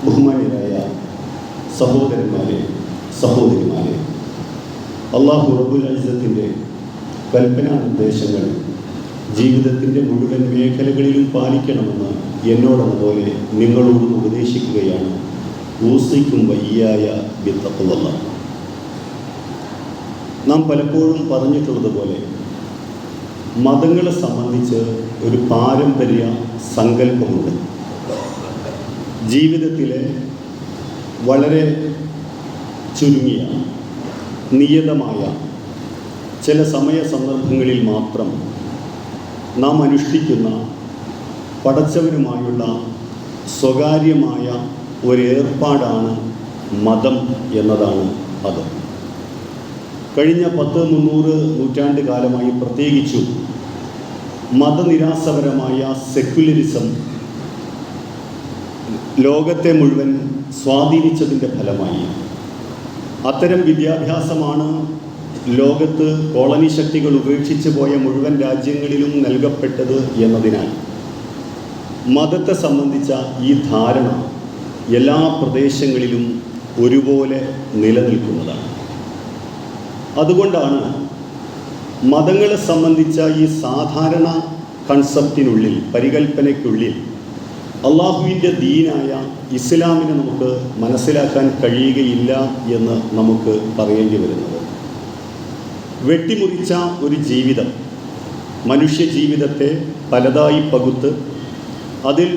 ബഹുമാന്യരായ സഹോദരന്മാരെ, സഹോദരിമാരെ, അല്ലാഹു റബ്ബുൽ ഇസ്സത്തിൻ്റെ കൽപ്പനാ നിർദ്ദേശങ്ങൾ ജീവിതത്തിൻ്റെ മുഴുവൻ മേഖലകളിലും പാലിക്കണമെന്ന് എന്നോടെന്നപോലെ നിങ്ങളോടും ഉപദേശിക്കുകയാണ്. ഊസിക്കും വയ്യായ ബിത്തഖ്വല്ലാഹ്. നാം പലപ്പോഴും പറഞ്ഞിട്ടുള്ളതുപോലെ മതങ്ങളെ സംബന്ധിച്ച് ഒരു പാരമ്പര്യ സങ്കല്പമുണ്ട്. ജീവിതത്തിലെ വളരെ ചുരുങ്ങിയ നിയതമായ ചില സമയ സന്ദർഭങ്ങളിൽ മാത്രം നാം അനുഷ്ഠിക്കുന്ന പടച്ചവനുമായുള്ള സ്വകാര്യമായ ഒരേർപ്പാടാണ് മതം എന്നതാണ് അത്. കഴിഞ്ഞ 100-300 നൂറ്റാണ്ട് കാലമായി പ്രത്യേകിച്ചും മതനിരാസപരമായ സെക്യുലറിസം ലോകത്തെ മുഴുവൻ സ്വാധീനിച്ചതിൻ്റെ ഫലമായി അത്തരം വിദ്യാഭ്യാസമാണ് ലോകത്ത് കോളനി ശക്തികൾ ഉപേക്ഷിച്ചു പോയ മുഴുവൻ രാജ്യങ്ങളിലും നൽകപ്പെട്ടത് എന്നതിനാൽ മതത്തെ സംബന്ധിച്ച ഈ ധാരണ എല്ലാ പ്രദേശങ്ങളിലും ഒരുപോലെ നിലനിൽക്കുന്നതാണ്. അതുകൊണ്ടാണ് മതങ്ങളെ സംബന്ധിച്ച ഈ സാധാരണ കൺസെപ്റ്റിനുള്ളിൽ, പരികൽപ്പനയ്ക്കുള്ളിൽ അള്ളാഹുവിൻ്റെ ദീനായ ഇസ്ലാമിനെ നമുക്ക് മനസ്സിലാക്കാൻ കഴിയുകയില്ല എന്ന് നമുക്ക് പറയേണ്ടി വരുന്നത്. വെട്ടിമുറിച്ച ഒരു ജീവിതം, മനുഷ്യ ജീവിതത്തെ പലതായി പകുത്ത് അതിൽ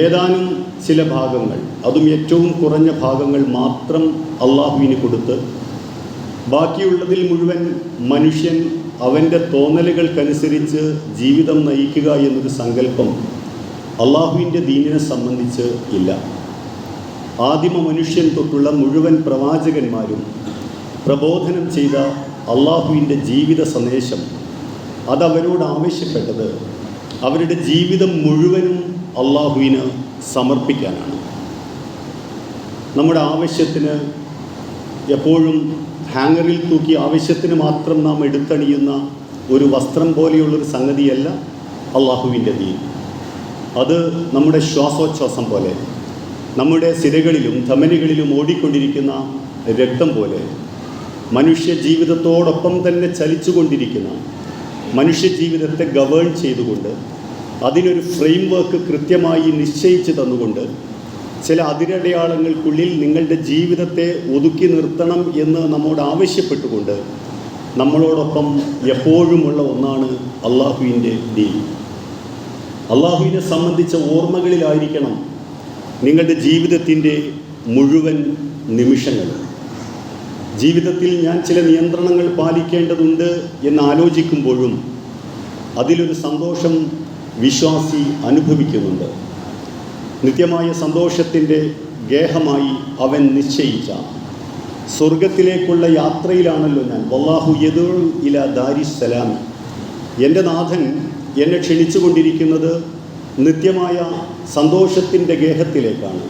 ഏതാനും ചില ഭാഗങ്ങൾ, അതും ഏറ്റവും കുറഞ്ഞ ഭാഗങ്ങൾ മാത്രം അള്ളാഹുവിന് കൊടുത്ത് ബാക്കിയുള്ളതിൽ മുഴുവൻ മനുഷ്യൻ അവൻ്റെ തോന്നലുകൾക്കനുസരിച്ച് ജീവിതം നയിക്കുക എന്നൊരു സങ്കല്പം അള്ളാഹുവിൻ്റെ ദീനിനെ സംബന്ധിച്ച് ഇല്ല. ആദിമ മനുഷ്യൻ തൊട്ടുള്ള മുഴുവൻ പ്രവാചകന്മാരും പ്രബോധനം ചെയ്ത അള്ളാഹുവിൻ്റെ ജീവിത സന്ദേശം അതവരോട് ആവശ്യപ്പെട്ടത് അവരുടെ ജീവിതം മുഴുവനും അള്ളാഹുവിന് സമർപ്പിക്കാനാണ്. നമ്മുടെ ആവശ്യത്തിന് എപ്പോഴും ഹാങ്ങറിൽ തൂക്കി ആവശ്യത്തിന് മാത്രം നാം എടുത്തണിയുന്ന ഒരു വസ്ത്രം പോലെയുള്ളൊരു സംഗതിയല്ല അള്ളാഹുവിൻ്റെ ദീൻ. അത് നമ്മുടെ ശ്വാസോച്ഛ്വാസം പോലെ, നമ്മുടെ സിരകളിലും ധമനികളിലും ഓടിക്കൊണ്ടിരിക്കുന്ന രക്തം പോലെ, മനുഷ്യ ജീവിതത്തോടൊപ്പം തന്നെ ചലിച്ചുകൊണ്ടിരിക്കുന്ന, മനുഷ്യ ജീവിതത്തെ ഗവേൺ ചെയ്തുകൊണ്ട് അതിനൊരു ഫ്രെയിം വർക്ക് കൃത്യമായി നിശ്ചയിച്ച് തന്നുകൊണ്ട് ചില അതിരടയാളങ്ങൾക്കുള്ളിൽ നിങ്ങളുടെ ജീവിതത്തെ ഒതുക്കി നിർത്തണം എന്ന് നമ്മോട് ആവശ്യപ്പെട്ടുകൊണ്ട് നമ്മളോടൊപ്പം എപ്പോഴുമുള്ള ഒന്നാണ് അള്ളാഹുവിൻ്റെ ദീൻ. അള്ളാഹുവിനെ സംബന്ധിച്ച ഓർമ്മകളിലായിരിക്കണം നിങ്ങളുടെ ജീവിതത്തിൻ്റെ മുഴുവൻ നിമിഷങ്ങൾ. ജീവിതത്തിൽ ഞാൻ ചില നിയന്ത്രണങ്ങൾ പാലിക്കേണ്ടതുണ്ട് എന്നാലോചിക്കുമ്പോഴും അതിലൊരു സന്തോഷം വിശ്വാസി അനുഭവിക്കുന്നുണ്ട്. നിത്യമായ സന്തോഷത്തിൻ്റെ ഗേഹമായി അവൻ നിശ്ചയിച്ച സ്വർഗത്തിലേക്കുള്ള യാത്രയിലാണല്ലോ ഞാൻ. വല്ലാഹു യദൂ ഇലാ ദാരിസ്സലാം. എൻ്റെ നാഥൻ എന്നെ ക്ഷണിച്ചുകൊണ്ടിരിക്കുന്നത് നിത്യമായ സന്തോഷത്തിൻ്റെ ഗേഹത്തിലേക്കാണ്.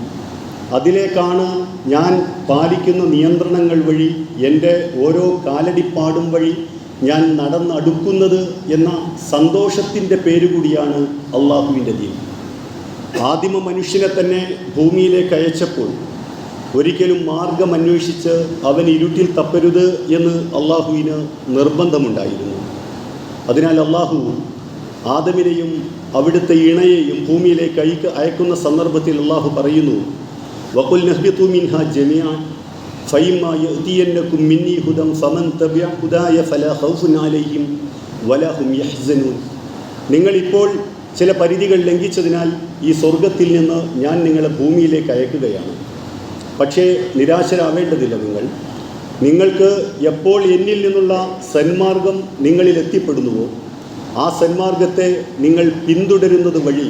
അതിലേക്കാണ് ഞാൻ പാലിക്കുന്ന നിയന്ത്രണങ്ങൾ വഴി, എൻ്റെ ഓരോ കാലടിപ്പാടും വഴി ഞാൻ നടന്നടുക്കുന്നത് എന്ന സന്തോഷത്തിൻ്റെ പേരുകൂടിയാണ് അള്ളാഹുവിൻ്റെ ദീൻ. ആദിമ മനുഷ്യനെ തന്നെ ഭൂമിയിലേക്ക് അയച്ചപ്പോൾ ഒരിക്കലും മാർഗം അന്വേഷിച്ച് അവൻ ഇരുട്ടിൽ തപ്പരുത് എന്ന് അള്ളാഹുവിന് നിർബന്ധമുണ്ടായിരുന്നു. അതിനാൽ അള്ളാഹു ആദമിനെയും അവിടുത്തെ ഇണയെയും ഭൂമിയിലേക്ക് അയക്കുന്ന സന്ദർഭത്തിൽ അള്ളാഹു പറയുന്നു, വഖുൽ നഹ്ബിതു മിൻഹാ ജമീഅൻ ഫഇമ്മാ യഅതിയന്നകും മിന്നി ഹുദൻ ഫമൻ തബിഅ ഹുദായ ഫലാ ഖൗഫുൻ അലൈഹിം വലാ ഹും യഹ്സനൂൻ. നിങ്ങളിപ്പോൾ ചില പരിധികൾ ലംഘിച്ചതിനാൽ ഈ സ്വർഗത്തിൽ നിന്ന് ഞാൻ നിങ്ങളെ ഭൂമിയിലേക്ക് അയക്കുകയാണ്. പക്ഷേ നിരാശരാവേണ്ടതില്ല. നിങ്ങൾക്ക് എപ്പോൾ എന്നിൽ നിന്നുള്ള സന്മാർഗം നിങ്ങളിൽ എത്തിപ്പെടുന്നുവോ ആ സന്മാർഗത്തെ നിങ്ങൾ പിന്തുടരുന്നത് വഴി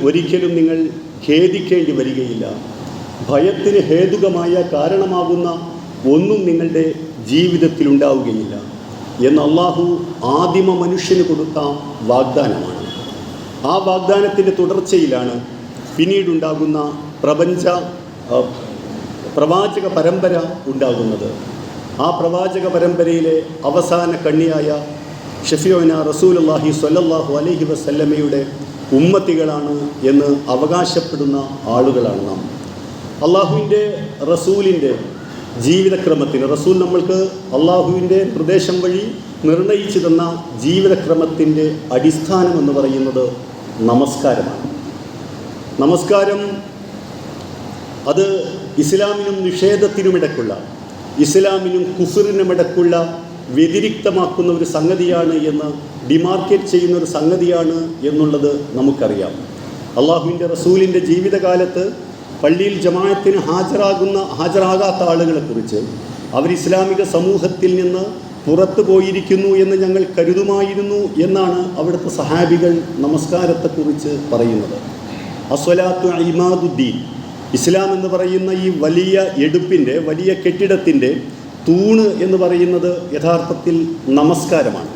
ഒരിക്കലും നിങ്ങൾ ഖേദിക്കേണ്ടി വരികയില്ല. ഭയത്തിന് ഹേതുകമായ കാരണമാകുന്ന ഒന്നും നിങ്ങളുടെ ജീവിതത്തിലുണ്ടാവുകയില്ല എന്ന് അള്ളാഹു ആദിമ മനുഷ്യന് കൊടുത്ത വാഗ്ദാനമാണ്. ആ വാഗ്ദാനത്തിൻ്റെ തുടർച്ചയിലാണ് പിന്നീടുണ്ടാകുന്ന പ്രവാചക പരമ്പര ഉണ്ടാകുന്നത്. ആ പ്രവാചക പരമ്പരയിലെ അവസാന കണ്ണിയായ ഷഫീഉന റസൂലുള്ളാഹി സ്വല്ലല്ലാഹു അലൈഹി വസല്ലമയുടെ ഉമ്മത്തികളാണ് എന്ന് അവകാശപ്പെടുന്ന ആളുകളാണ് നാം. അള്ളാഹുവിൻ്റെ റസൂലിൻ്റെ ജീവിതക്രമത്തിന്, റസൂൽ നമ്മൾക്ക് അള്ളാഹുവിൻ്റെ നിർദ്ദേശം വഴി നിർണയിച്ചു തന്ന ജീവിതക്രമത്തിൻ്റെ അടിസ്ഥാനം എന്ന് പറയുന്നത് നമസ്കാരമാണ്. നമസ്കാരം അത് ഇസ്ലാമിനും നിഷേധത്തിനുമിടക്കുള്ള, ഇസ്ലാമിനും കുഫറിനുമിടക്കുള്ള വ്യതിരിക്തമാക്കുന്ന ഒരു സംഗതിയാണ് എന്ന്, ഡിമാർക്കേറ്റ് ചെയ്യുന്ന ഒരു സംഗതിയാണ് എന്നുള്ളത് നമുക്കറിയാം. അള്ളാഹുവിൻ്റെ റസൂലിൻ്റെ ജീവിതകാലത്ത് പള്ളിയിൽ ജമാഅത്തിന് ഹാജരാകാത്ത ആളുകളെക്കുറിച്ച് അവർ ഇസ്ലാമിക സമൂഹത്തിൽ നിന്ന് പുറത്തു പോയിരിക്കുന്നു എന്ന് ഞങ്ങൾ കരുതുമായിരുന്നു എന്നാണ് അവിടുത്തെ സഹാബികൾ നമസ്കാരത്തെക്കുറിച്ച് പറയുന്നത്. അസ്വലാത്തു ഇമാദുദ്ദീൻ, ഇസ്ലാം എന്ന് പറയുന്ന ഈ വലിയ എടുപ്പിൻ്റെ, വലിയ കെട്ടിടത്തിൻ്റെ തൂണ് എന്ന് പറയുന്നത് യഥാർത്ഥത്തിൽ നമസ്കാരമാണ്.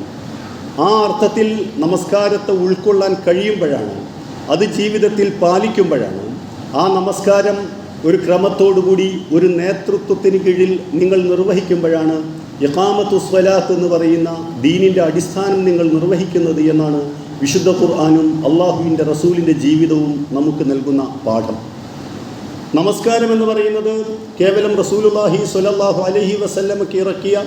ആ അർത്ഥത്തിൽ നമസ്കാരത്തെ ഉൾക്കൊള്ളാൻ കഴിയുമ്പോഴാണ്, അത് ജീവിതത്തിൽ പാലിക്കുമ്പോഴാണ്, ആ നമസ്കാരം ഒരു ക്രമത്തോടുകൂടി ഒരു നേതൃത്വത്തിന് കീഴിൽ നിങ്ങൾ നിർവഹിക്കുമ്പോഴാണ് ഇഖാമത്തു സ്വലാത്ത് എന്ന് പറയുന്ന ദീനിൻ്റെ അടിസ്ഥാനം നിങ്ങൾ നിർവഹിക്കുന്നത് എന്നാണ് വിശുദ്ധ ഖുർആനും അള്ളാഹുവിൻ്റെ റസൂലിൻ്റെ ജീവിതവും നമുക്ക് നൽകുന്ന പാഠം. നമസ്കാരം എന്ന് പറയുന്നത് കേവലം റസൂലുള്ളാഹി സ്വല്ലല്ലാഹു അലൈഹി വസല്ലമക്ക് ഇറക്കിയ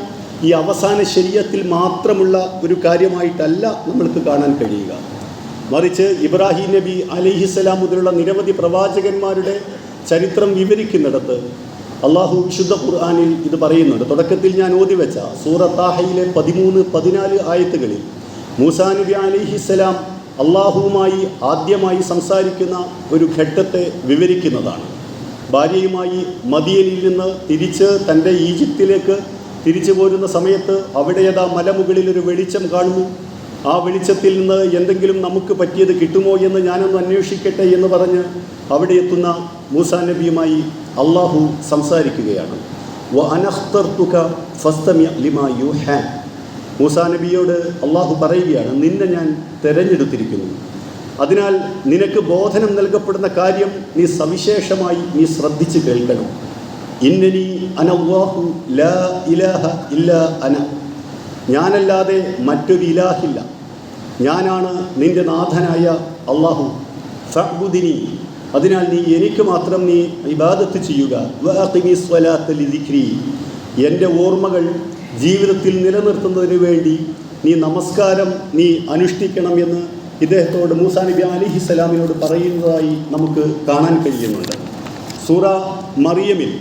ഈ അവസാന ശരീഅത്തിൽ മാത്രമുള്ള ഒരു കാര്യമായിട്ടല്ല നമ്മൾക്ക് കാണാൻ കഴിയുക. മറിച്ച് ഇബ്രാഹിം നബി അലൈഹിസ്സലാം മുതലുള്ള നിരവധി പ്രവാചകന്മാരുടെ ചരിത്രം വിവരിക്കുന്നിടത്ത് അള്ളാഹു വിശുദ്ധ ഖുർആനിൽ ഇത് പറയുന്നുണ്ട്. തുടക്കത്തിൽ ഞാൻ ഓതിവെച്ച സൂറ താഹയിലെ 13-14 ആയത്തുകളിൽ മൂസാ നബി അലൈഹിസ്സലാം അള്ളാഹുവുമായി ആദ്യമായി സംസാരിക്കുന്ന ഒരു ഘട്ടത്തെ വിവരിക്കുന്നതാണ്. ഭാര്യയുമായി മദിയനിൽ നിന്ന് തിരിച്ച് തൻ്റെ ഈജിപ്തിലേക്ക് തിരിച്ചു പോരുന്ന സമയത്ത് അവിടേതാ മലമുകളിൽ ഒരു വെളിച്ചം കാണുന്നു. ആ വെളിച്ചത്തിൽ നിന്ന് എന്തെങ്കിലും നമുക്ക് പറ്റിയത് കിട്ടുമോ എന്ന് ഞാനൊന്ന് അന്വേഷിക്കട്ടെ എന്ന് പറഞ്ഞ് അവിടെ എത്തുന്ന മൂസാ നബിയുമായി അള്ളാഹു സംസാരിക്കുകയാണ്. വ അനഖ്തർതുക ഫസ്തമി ലിമാ യൂഹാ, മൂസാ നബിയോട് അള്ളാഹു പറയുകയാണ്, നിന്നെ ഞാൻ തിരഞ്ഞെടുത്തിരിക്കുന്നു, അതിനാൽ നിനക്ക് ബോധനം നൽകപ്പെടുന്ന കാര്യം നീ സവിശേഷമായി നീ ശ്രദ്ധിച്ച് കേൾക്കണം. ഇന്നനി അനല്ലാഹു ലാ ഇലാഹ ഇല്ലാ അന, ഞാനല്ലാതെ മറ്റൊരു ഇലാഹില്ല, ഞാനാണ് നിൻ്റെ നാഥനായ അള്ളാഹു. ഫഅ്ബുദിനി, അതിനാൽ നീ എനിക്ക് മാത്രം നീ ഇബാദത്ത് ചെയ്യുക. വഅഖിമി സ്വലാത്ത ലിദിക്രി, എൻ്റെ ഓർമ്മകൾ ജീവിതത്തിൽ നിലനിർത്തുന്നതിന് വേണ്ടി നീ നമസ്കാരം നീ അനുഷ്ഠിക്കണം എന്ന് ഇദ്ദേഹത്തോട് മൂസാ നബി അലൈഹിസ്സലാമിനോട് പറയുന്നതായി നമുക്ക് കാണാൻ കഴിയുന്നുണ്ട്. സൂറ മറിയമിൽ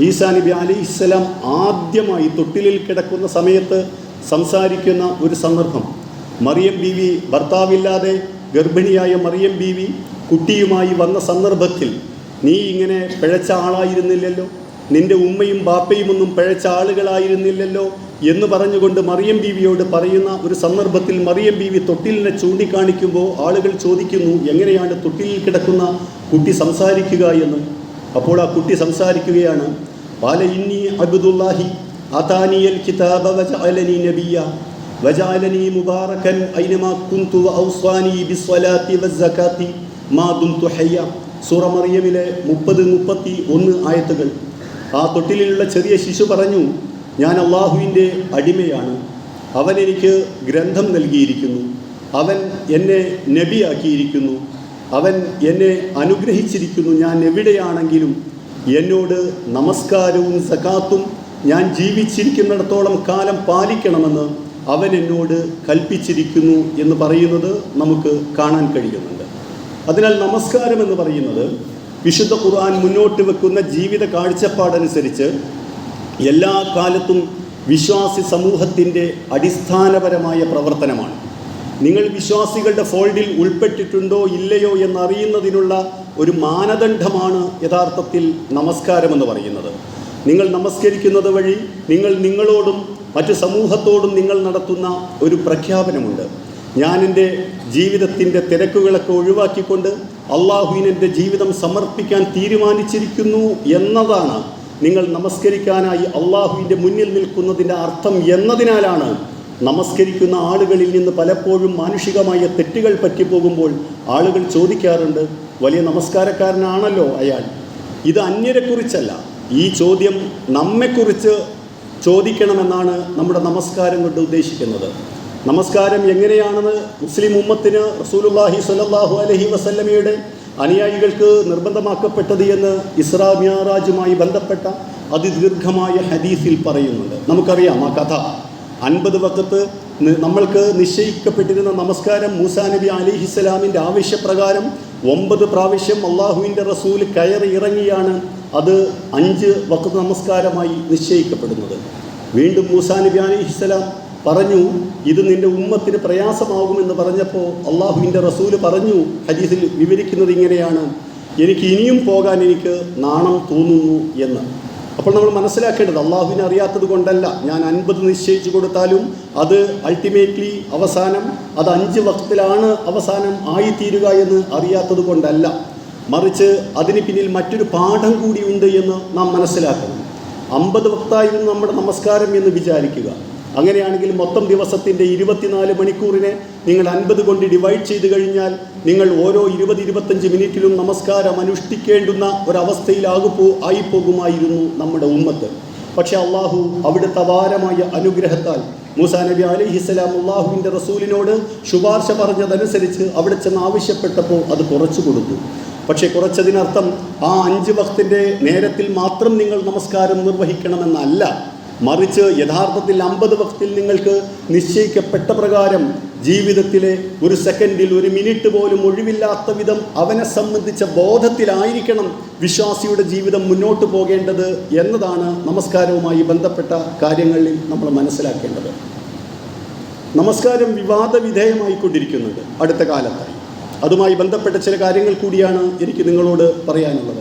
ഈസാ നബി അലൈഹിസ്സലാം ആദ്യമായി തൊട്ടിലിൽ കിടക്കുന്ന സമയത്ത് സംസാരിക്കുന്ന ഒരു സന്ദർഭം, മറിയം ബീവി ഭർത്താവില്ലാതെ ഗർഭിണിയായ മറിയം ബീവി കുട്ടിയുമായി വന്ന സന്ദർഭത്തിൽ നീ ഇങ്ങനെ പിഴച്ച ആളായിരുന്നില്ലല്ലോ, നിൻ്റെ ഉമ്മയും ബാപ്പയും ഒന്നും പിഴച്ച ആളുകളായിരുന്നില്ലല്ലോ എന്ന് പറഞ്ഞുകൊണ്ട് മറിയം ബീവിയോട് പറയുന്ന ഒരു സന്ദർഭത്തിൽ മറിയം ബീവി തൊട്ടിലിനെ ചൂണ്ടിക്കാണിക്കുമ്പോൾ ആളുകൾ ചോദിക്കുന്നു, എങ്ങനെയാണ് തൊട്ടിലിൽ കിടക്കുന്ന കുട്ടി സംസാരിക്കുക എന്ന്. അപ്പോൾ ആ കുട്ടി സംസാരിക്കുകയാണ്, ഖാല ഇന്നി അബ്ദുല്ലാഹി അതാനിയൽ കിതാബ വജഅലനി നബിയ്യ വജഅലനി മുബാറകൻ ഐനമാ കുന്തു വഔസാനി ബിസ്സലാത്തി വസ്സകാത്തി മാ ദുംതു ഹയ്യ. സൂറ മറിയമിലെ 30-31 ആയത്തുകൾ. ആ തൊട്ടിലുള്ള ചെറിയ ശിശു പറഞ്ഞു, ഞാൻ അള്ളാഹുവിൻ്റെ അടിമയാണ്, അവൻ എനിക്ക് ഗ്രന്ഥം നൽകിയിരിക്കുന്നു, അവൻ എന്നെ നബിയാക്കിയിരിക്കുന്നു, അവൻ എന്നെ അനുഗ്രഹിച്ചിരിക്കുന്നു, ഞാൻ എവിടെയാണെങ്കിലും എന്നോട് നമസ്കാരവും സകാത്തും ഞാൻ ജീവിച്ചിരിക്കുന്നിടത്തോളം കാലം പാലിക്കണമെന്ന് അവൻ എന്നോട് കൽപ്പിച്ചിരിക്കുന്നു എന്ന് പറയുന്നത് നമുക്ക് കാണാൻ കഴിയുന്നുണ്ട്. അതിനാൽ നമസ്കാരം എന്ന് പറയുന്നത് വിശുദ്ധ ഖുർആൻ മുന്നോട്ട് വെക്കുന്ന ജീവിത കാഴ്ചപ്പാടനുസരിച്ച് എല്ലാ കാലത്തും വിശ്വാസി സമൂഹത്തിൻ്റെ അടിസ്ഥാനപരമായ പ്രവർത്തനമാണ്. നിങ്ങൾ വിശ്വാസികളുടെ ഫോൾഡിൽ ഉൾപ്പെട്ടിട്ടുണ്ടോ ഇല്ലയോ എന്നറിയുന്നതിനുള്ള ഒരു മാനദണ്ഡമാണ് യഥാർത്ഥത്തിൽ നമസ്കാരമെന്ന് പറയുന്നത്. നിങ്ങൾ നമസ്കരിക്കുന്നത് വഴി നിങ്ങൾ നിങ്ങളോടും മറ്റു സമൂഹത്തോടും നിങ്ങൾ നടത്തുന്ന ഒരു പ്രഖ്യാപനമുണ്ട്. ഞാൻ എൻ്റെ ജീവിതത്തിൻ്റെ തിരക്കുകളൊക്കെ ഒഴിവാക്കിക്കൊണ്ട് അള്ളാഹുവിന് എൻ്റെ ജീവിതം സമർപ്പിക്കാൻ തീരുമാനിച്ചിരിക്കുന്നു എന്നതാണ് നിങ്ങൾ നമസ്കരിക്കാനായി അള്ളാഹുവിൻ്റെ മുന്നിൽ നിൽക്കുന്നതിൻ്റെ അർത്ഥം എന്നതിനാലാണ് നമസ്കരിക്കുന്ന ആളുകളിൽ നിന്ന് പലപ്പോഴും മാനുഷികമായ തെറ്റുകൾ പറ്റിപ്പോകുമ്പോൾ ആളുകൾ ചോദിക്കാറുണ്ട്, വലിയ നമസ്കാരക്കാരനാണല്ലോ അയാൾ. ഇത് അന്യരെക്കുറിച്ചല്ല, ഈ ചോദ്യം നമ്മെക്കുറിച്ച് ചോദിക്കണമെന്നാണ് നമ്മുടെ നമസ്കാരം കൊണ്ട് ഉദ്ദേശിക്കുന്നത്. നമസ്കാരം എങ്ങനെയാണെന്ന് മുസ്ലിം ഉമ്മത്തിന് റസൂലുള്ളാഹി സ്വല്ലല്ലാഹു അലൈഹി വസല്ലമയുടെ അനുയായികൾക്ക് നിർബന്ധമാക്കപ്പെട്ടത് എന്ന് ഇസ്രാ മിഅ്റാജുമായി ബന്ധപ്പെട്ട അതിദീർഘമായ ഹദീസിൽ പറയുന്നുണ്ട്. നമുക്കറിയാം ആ കഥ. 50 വഖത്ത് നമ്മൾക്ക് നിശ്ചയിക്കപ്പെട്ടിരുന്ന നമസ്കാരം മൂസാ നബി അലൈഹിസ്സലാമിൻ്റെ ആവശ്യപ്രകാരം 9 പ്രാവശ്യം അള്ളാഹുവിൻ്റെ റസൂൽ കയറി ഇറങ്ങിയാണ് അത് 5 വഖത്ത് നമസ്കാരമായി നിശ്ചയിക്കപ്പെടുന്നത്. വീണ്ടും മൂസാ നബി അലൈഹിസ്സലാം പറഞ്ഞു, ഇത് നിൻ്റെ ഉമ്മത്തിന് പ്രയാസമാകുമെന്ന് പറഞ്ഞപ്പോൾ അള്ളാഹുവിൻ്റെ റസൂൽ പറഞ്ഞു, ഹദീസിൽ വിവരിക്കുന്നത് ഇങ്ങനെയാണ്, എനിക്ക് ഇനിയും പോകാൻ എനിക്ക് നാണം തോന്നുന്നു എന്ന്. അപ്പോൾ നമ്മൾ മനസ്സിലാക്കേണ്ടത് അള്ളാഹുവിനെ അറിയാത്തത് കൊണ്ടല്ല, ഞാൻ 50 നിശ്ചയിച്ചു കൊടുത്താലും അത് അൾട്ടിമേറ്റ്ലി അവസാനം അത് 5 വഖത്തിലാണ് അവസാനം ആയിത്തീരുക എന്ന് അറിയാത്തത് കൊണ്ടല്ല, മറിച്ച് അതിന് പിന്നിൽ മറ്റൊരു പാഠം കൂടിയുണ്ട് എന്ന് നാം മനസ്സിലാക്കണം. 50 വഖത്തായിരുന്നു നമ്മുടെ നമസ്കാരം എന്ന് വിചാരിക്കുക. അങ്ങനെയാണെങ്കിൽ മൊത്തം ദിവസത്തിൻ്റെ 24 മണിക്കൂറിനെ നിങ്ങൾ 50 കൊണ്ട് ഡിവൈഡ് ചെയ്ത് കഴിഞ്ഞാൽ നിങ്ങൾ ഓരോ 20-25 മിനിറ്റിലും നമസ്കാരം അനുഷ്ഠിക്കേണ്ടുന്ന ഒരവസ്ഥയിലായിപ്പോകുമായിരുന്നു നമ്മുടെ ഉമ്മത്ത്. പക്ഷേ അള്ളാഹു അവിടുത്തെ അപാരമായ അനുഗ്രഹത്താൽ മൂസാ നബി അലൈഹിസ്സലാം അള്ളാഹുവിൻ്റെ റസൂലിനോട് ശുപാർശ പറഞ്ഞതനുസരിച്ച് അവിടെ ചെന്ന് ആവശ്യപ്പെട്ടപ്പോൾ അത് കുറച്ചു കൊടുത്തു. പക്ഷേ കുറച്ചതിനർത്ഥം ആ 5 വഖത്തിൻ്റെ നേരത്തിൽ മാത്രം നിങ്ങൾ നമസ്കാരം നിർവഹിക്കണമെന്നല്ല, മറിച്ച് യഥാർത്ഥത്തിൽ 50 വഖത്തിൽ നിങ്ങൾക്ക് നിശ്ചയിക്കപ്പെട്ട പ്രകാരം ജീവിതത്തിലെ ഒരു സെക്കൻഡിൽ 1 മിനിറ്റ് പോലും ഒഴിവില്ലാത്ത വിധം അവനെ സംബന്ധിച്ച ബോധത്തിലായിരിക്കണം വിശ്വാസിയുടെ ജീവിതം മുന്നോട്ട് പോകേണ്ടത് എന്നതാണ് നമസ്കാരവുമായി ബന്ധപ്പെട്ട കാര്യങ്ങളിൽ നമ്മൾ മനസ്സിലാക്കേണ്ടത്. നമസ്കാരം വിവാദ വിധേയമായിക്കൊണ്ടിരിക്കുന്നുണ്ട് അടുത്ത കാലത്തായി. അതുമായി ബന്ധപ്പെട്ട ചില കാര്യങ്ങൾ കൂടിയാണ് എനിക്ക് നിങ്ങളോട് പറയാനുള്ളത്.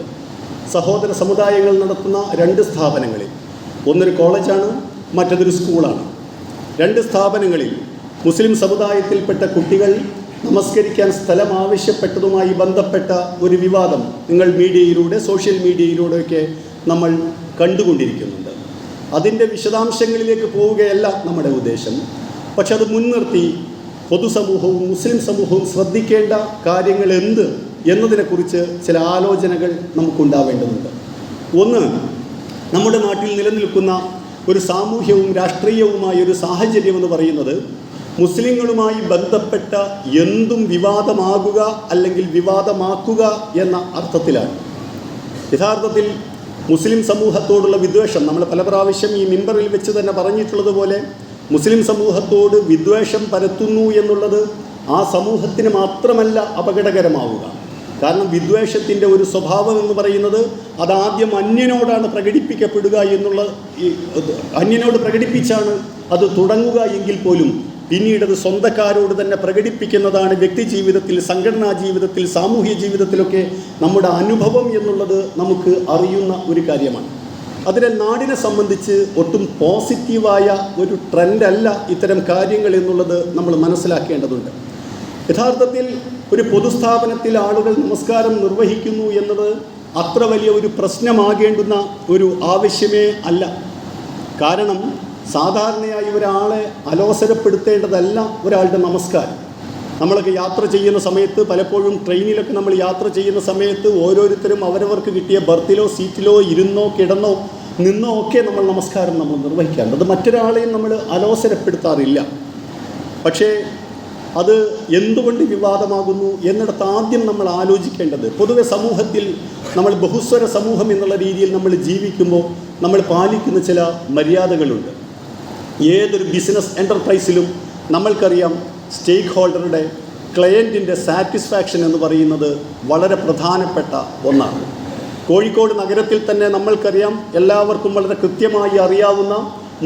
സഹോദര സമുദായങ്ങൾ നടത്തുന്ന 2 സ്ഥാപനങ്ങളിൽ, ഒന്നൊരു കോളേജാണ്, മറ്റതൊരു സ്കൂളാണ്. 2 സ്ഥാപനങ്ങളിൽ മുസ്ലിം സമുദായത്തിൽപ്പെട്ട കുട്ടികൾ നമസ്കരിക്കാൻ സ്ഥലം ആവശ്യപ്പെട്ടതുമായി ബന്ധപ്പെട്ട ഒരു വിവാദം നിങ്ങൾ മീഡിയയിലൂടെ, സോഷ്യൽ മീഡിയയിലൂടെയൊക്കെ നമ്മൾ കണ്ടുകൊണ്ടിരിക്കുന്നുണ്ട്. അതിൻ്റെ വിശദാംശങ്ങളിലേക്ക് പോവുകയല്ല നമ്മുടെ ഉദ്ദേശം. പക്ഷെ അത് മുൻനിർത്തി പൊതുസമൂഹവും മുസ്ലിം സമൂഹവും ശ്രദ്ധിക്കേണ്ട കാര്യങ്ങൾ എന്ത് എന്നതിനെക്കുറിച്ച് ചില ആലോചനകൾ നമുക്കുണ്ടാവേണ്ടതുണ്ട്. ഒന്ന്, നമ്മുടെ നാട്ടിൽ നിലനിൽക്കുന്ന ഒരു സാമൂഹ്യവും രാഷ്ട്രീയവുമായ ഒരു സാഹചര്യം എന്ന് പറയുന്നത് മുസ്ലിങ്ങളുമായി ബന്ധപ്പെട്ട എന്തും വിവാദമാകുക അല്ലെങ്കിൽ വിവാദമാക്കുക എന്ന അർത്ഥത്തിലാണ്. യഥാർത്ഥത്തിൽ മുസ്ലിം സമൂഹത്തോടുള്ള വിദ്വേഷം, നമ്മൾ പല പ്രാവശ്യം ഈ മിമ്പറിൽ വെച്ച് തന്നെ പറഞ്ഞിട്ടുള്ളതുപോലെ, മുസ്ലിം സമൂഹത്തോട് വിദ്വേഷം പരത്തുന്നു എന്നുള്ളത് ആ സമൂഹത്തിന് മാത്രമല്ല അപകടകരമാവുക. കാരണം വിദ്വേഷത്തിൻ്റെ ഒരു സ്വഭാവം എന്ന് പറയുന്നത് അതാദ്യം അന്യനോടാണ് പ്രകടിപ്പിക്കപ്പെടുക എന്നുള്ള, അന്യനോട് പ്രകടിപ്പിച്ചാണ് അത് തുടങ്ങുക എങ്കിൽ പോലും പിന്നീട് അത് സ്വന്തക്കാരോട് തന്നെ പ്രകടിപ്പിക്കുന്നതാണ് വ്യക്തി ജീവിതത്തിൽ, സംഘടനാ ജീവിതത്തിൽ, സാമൂഹ്യ ജീവിതത്തിലൊക്കെ നമ്മുടെ അനുഭവം എന്നുള്ളത് നമുക്ക് അറിയുന്ന ഒരു കാര്യമാണ്. അതിനാൽ നാടിനെ സംബന്ധിച്ച് ഒട്ടും പോസിറ്റീവായ ഒരു ട്രെൻഡല്ല ഇത്തരം കാര്യങ്ങൾ എന്നുള്ളത് നമ്മൾ മനസ്സിലാക്കേണ്ടതുണ്ട്. യഥാർത്ഥത്തിൽ ഒരു പൊതുസ്ഥാപനത്തിൽ ആളുകൾ നമസ്കാരം നിർവഹിക്കുന്നു എന്നത് അത്ര വലിയ ഒരു പ്രശ്നമാകേണ്ടുന്ന ഒരു ആവശ്യമേ അല്ല. കാരണം സാധാരണയായി ഒരാളെ അലോസരപ്പെടുത്തേണ്ടതല്ല ഒരാളുടെ നമസ്കാരം. നമ്മളൊക്കെ യാത്ര ചെയ്യുന്ന സമയത്ത്, പലപ്പോഴും ട്രെയിനിലൊക്കെ നമ്മൾ യാത്ര ചെയ്യുന്ന സമയത്ത് ഓരോരുത്തരും അവരവർക്ക് കിട്ടിയ ബർത്തിലോ സീറ്റിലോ ഇരുന്നോ കിടന്നോ നിന്നോ ഒക്കെ നമ്മൾ നമസ്കാരം നിർവഹിക്കാറുണ്ട്. അത് മറ്റൊരാളെയും നമ്മൾ അലോസരപ്പെടുത്താറില്ല. പക്ഷേ അത് എന്തുകൊണ്ട് വിവാദമാകുന്നു എന്നിടത്ത് ആദ്യം നമ്മൾ ആലോചിക്കേണ്ടത്, പൊതുവെ സമൂഹത്തിൽ നമ്മൾ ബഹുസ്വര സമൂഹം എന്നുള്ള രീതിയിൽ നമ്മൾ ജീവിക്കുമ്പോൾ നമ്മൾ പാലിക്കുന്ന ചില മര്യാദകളുണ്ട്. ഏതൊരു ബിസിനസ് എൻ്റർപ്രൈസിലും നമ്മൾക്കറിയാം സ്റ്റേക്ക് ഹോൾഡറുടെ, ക്ലയൻറ്റിൻ്റെ സാറ്റിസ്ഫാക്ഷൻ എന്ന് പറയുന്നത് വളരെ പ്രധാനപ്പെട്ട ഒന്നാണ്. കോഴിക്കോട് നഗരത്തിൽ തന്നെ നമ്മൾക്കറിയാം, എല്ലാവർക്കും വളരെ കൃത്യമായി അറിയാവുന്ന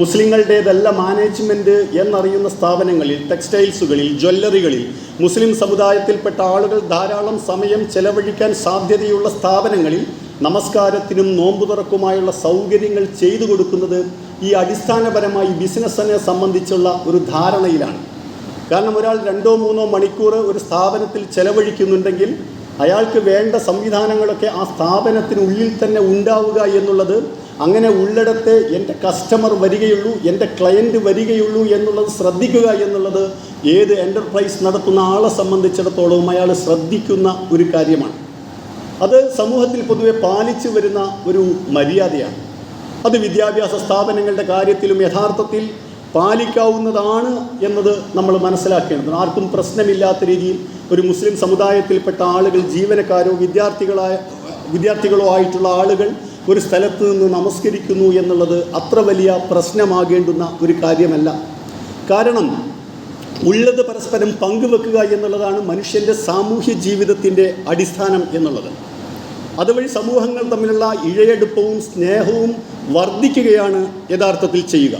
മുസ്ലിങ്ങളുടേതല്ല മാനേജ്മെൻറ്റ് എന്നറിയുന്ന സ്ഥാപനങ്ങളിൽ, ടെക്സ്റ്റൈൽസുകളിൽ, ജ്വല്ലറികളിൽ മുസ്ലിം സമുദായത്തിൽപ്പെട്ട ആളുകൾ ധാരാളം സമയം ചെലവഴിക്കാൻ സാധ്യതയുള്ള സ്ഥാപനങ്ങളിൽ നമസ്കാരത്തിനും നോമ്പു തുറക്കുമായുള്ള സൗകര്യങ്ങൾ ചെയ്തു കൊടുക്കുന്നത് ഈ അടിസ്ഥാനപരമായി ബിസിനസ്സിനെ സംബന്ധിച്ചുള്ള ഒരു ധാരണയിലാണ്. കാരണം ഒരാൾ 2-3 മണിക്കൂർ ഒരു സ്ഥാപനത്തിൽ ചെലവഴിക്കുന്നുണ്ടെങ്കിൽ അയാൾക്ക് വേണ്ട സംവിധാനങ്ങളൊക്കെ ആ സ്ഥാപനത്തിനുള്ളിൽ തന്നെ ഉണ്ടാവുക എന്നുള്ളത്, അങ്ങനെ ഉള്ളിടത്ത് എൻ്റെ കസ്റ്റമർ വരികയുള്ളൂ, എൻ്റെ ക്ലയൻറ്റ് വരികയുള്ളൂ എന്നുള്ളത് ശ്രദ്ധിക്കുക എന്നുള്ളത് ഏത് എൻ്റർപ്രൈസ് നടത്തുന്ന ആളെ സംബന്ധിച്ചിടത്തോളവും അയാൾ ശ്രദ്ധിക്കുന്ന ഒരു കാര്യമാണ്. അത് സമൂഹത്തിൽ പൊതുവെ പാലിച്ചു വരുന്ന ഒരു മര്യാദയാണ്. അത് വിദ്യാഭ്യാസ സ്ഥാപനങ്ങളുടെ കാര്യത്തിലും യഥാർത്ഥത്തിൽ പാലിക്കാവുന്നതാണ് എന്നത് നമ്മൾ മനസ്സിലാക്കേണ്ടത്. ആർക്കും പ്രശ്നമില്ലാത്ത രീതിയിൽ ഒരു മുസ്ലിം സമുദായത്തിൽപ്പെട്ട ആളുകൾ, ജീവനക്കാരോ വിദ്യാർത്ഥികളോ ആയിട്ടുള്ള ആളുകൾ ഒരു സ്ഥലത്ത് നിന്ന് നമസ്കരിക്കുന്നു എന്നുള്ളത് അത്ര വലിയ പ്രശ്നമാകേണ്ടുന്ന ഒരു കാര്യമല്ല. കാരണം ഉള്ളത് പരസ്പരം പങ്കുവെക്കുക എന്നുള്ളതാണ് മനുഷ്യൻ്റെ സാമൂഹ്യ ജീവിതത്തിൻ്റെ അടിസ്ഥാനം എന്നുള്ളത്. അതുവഴി സമൂഹങ്ങൾ തമ്മിലുള്ള ഇഴയെടുപ്പവും സ്നേഹവും വർദ്ധിക്കുകയാണ് യഥാർത്ഥത്തിൽ ചെയ്യുക.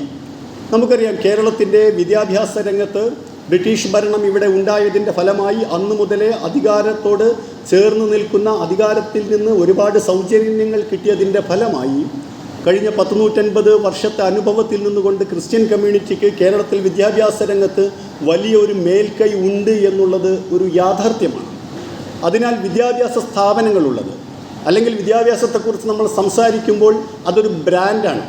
നമുക്കറിയാം, കേരളത്തിൻ്റെ വിദ്യാഭ്യാസ രംഗത്ത് ബ്രിട്ടീഷ് ഭരണം ഇവിടെ ഉണ്ടായതിൻ്റെ ഫലമായി അന്നു മുതലേ അധികാരത്തോട് ചേർന്ന് നിൽക്കുന്ന, അധികാരത്തിൽ നിന്ന് ഒരുപാട് സൗജന്യങ്ങൾ കിട്ടിയതിൻ്റെ ഫലമായി കഴിഞ്ഞ 150 വർഷത്തെ അനുഭവത്തിൽ നിന്നുകൊണ്ട് ക്രിസ്ത്യൻ കമ്മ്യൂണിറ്റിക്ക് കേരളത്തിൽ വിദ്യാഭ്യാസ രംഗത്ത് വലിയൊരു മേൽക്കൈ ഉണ്ട് എന്നുള്ളത് ഒരു യാഥാർത്ഥ്യമാണ്. അതിനാൽ വിദ്യാഭ്യാസ സ്ഥാപനങ്ങളുള്ളത്, അല്ലെങ്കിൽ വിദ്യാഭ്യാസത്തെക്കുറിച്ച് നമ്മൾ സംസാരിക്കുമ്പോൾ അതൊരു ബ്രാൻഡാണ്.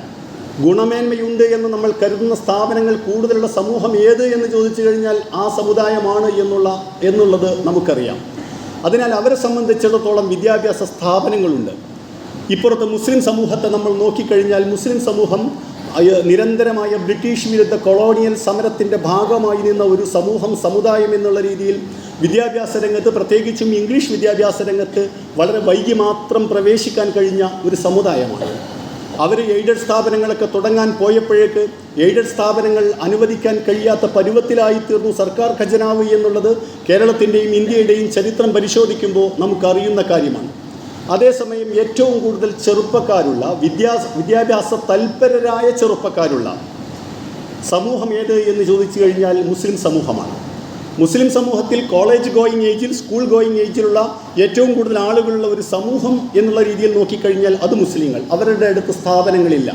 ഗുണമേന്മയുണ്ട് എന്ന് നമ്മൾ കരുതുന്ന സ്ഥാപനങ്ങൾ കൂടുതലുള്ള സമൂഹം ഏത് എന്ന് ചോദിച്ചു കഴിഞ്ഞാൽ ആ സമുദായമാണ് എന്നുള്ളത് നമുക്കറിയാം. അതിനാൽ അവരെ സംബന്ധിച്ചിടത്തോളം വിദ്യാഭ്യാസ സ്ഥാപനങ്ങളുണ്ട്. ഇപ്പുറത്ത് മുസ്ലിം സമൂഹത്തെ നമ്മൾ നോക്കിക്കഴിഞ്ഞാൽ മുസ്ലിം സമൂഹം നിരന്തരമായ ബ്രിട്ടീഷ് വിരുദ്ധ കൊളോണിയൽ സമരത്തിൻ്റെ ഭാഗമായി നിന്ന ഒരു സമുദായം എന്നുള്ള രീതിയിൽ വിദ്യാഭ്യാസ രംഗത്ത്, പ്രത്യേകിച്ചും ഇംഗ്ലീഷ് വിദ്യാഭ്യാസ രംഗത്ത് വളരെ വൈകി മാത്രം പ്രവേശിക്കാൻ കഴിഞ്ഞ ഒരു സമുദായമാണ്. അവർ എയ്ഡഡ് സ്ഥാപനങ്ങളൊക്കെ തുടങ്ങാൻ പോയപ്പോഴേക്ക് എയ്ഡഡ് സ്ഥാപനങ്ങൾ അനുവദിക്കാൻ കഴിയാത്ത പരുവത്തിലായിത്തീർന്നു സർക്കാർ ഖജനാവ് എന്നുള്ളത് കേരളത്തിൻ്റെയും ഇന്ത്യയുടെയും ചരിത്രം പരിശോധിക്കുമ്പോൾ നമുക്കറിയുന്ന കാര്യമാണ്. അതേസമയം ഏറ്റവും കൂടുതൽ ചെറുപ്പക്കാരുള്ള, വിദ്യാഭ്യാസ തൽപരരായ ചെറുപ്പക്കാരുള്ള സമൂഹം ഏത് എന്ന് ചോദിച്ചു കഴിഞ്ഞാൽ മുസ്ലിം സമൂഹമാണ്. മുസ്ലിം സമൂഹത്തിൽ കോളേജ് ഗോയിങ് ഏജിൽ, സ്കൂൾ ഗോയിങ് ഏജിലുള്ള ഏറ്റവും കൂടുതൽ ആളുകളുള്ള ഒരു സമൂഹം എന്നുള്ള രീതിയിൽ നോക്കിക്കഴിഞ്ഞാൽ അത് മുസ്ലിങ്ങൾ. അവരുടെ അടുത്ത് സ്ഥാപനങ്ങളില്ല.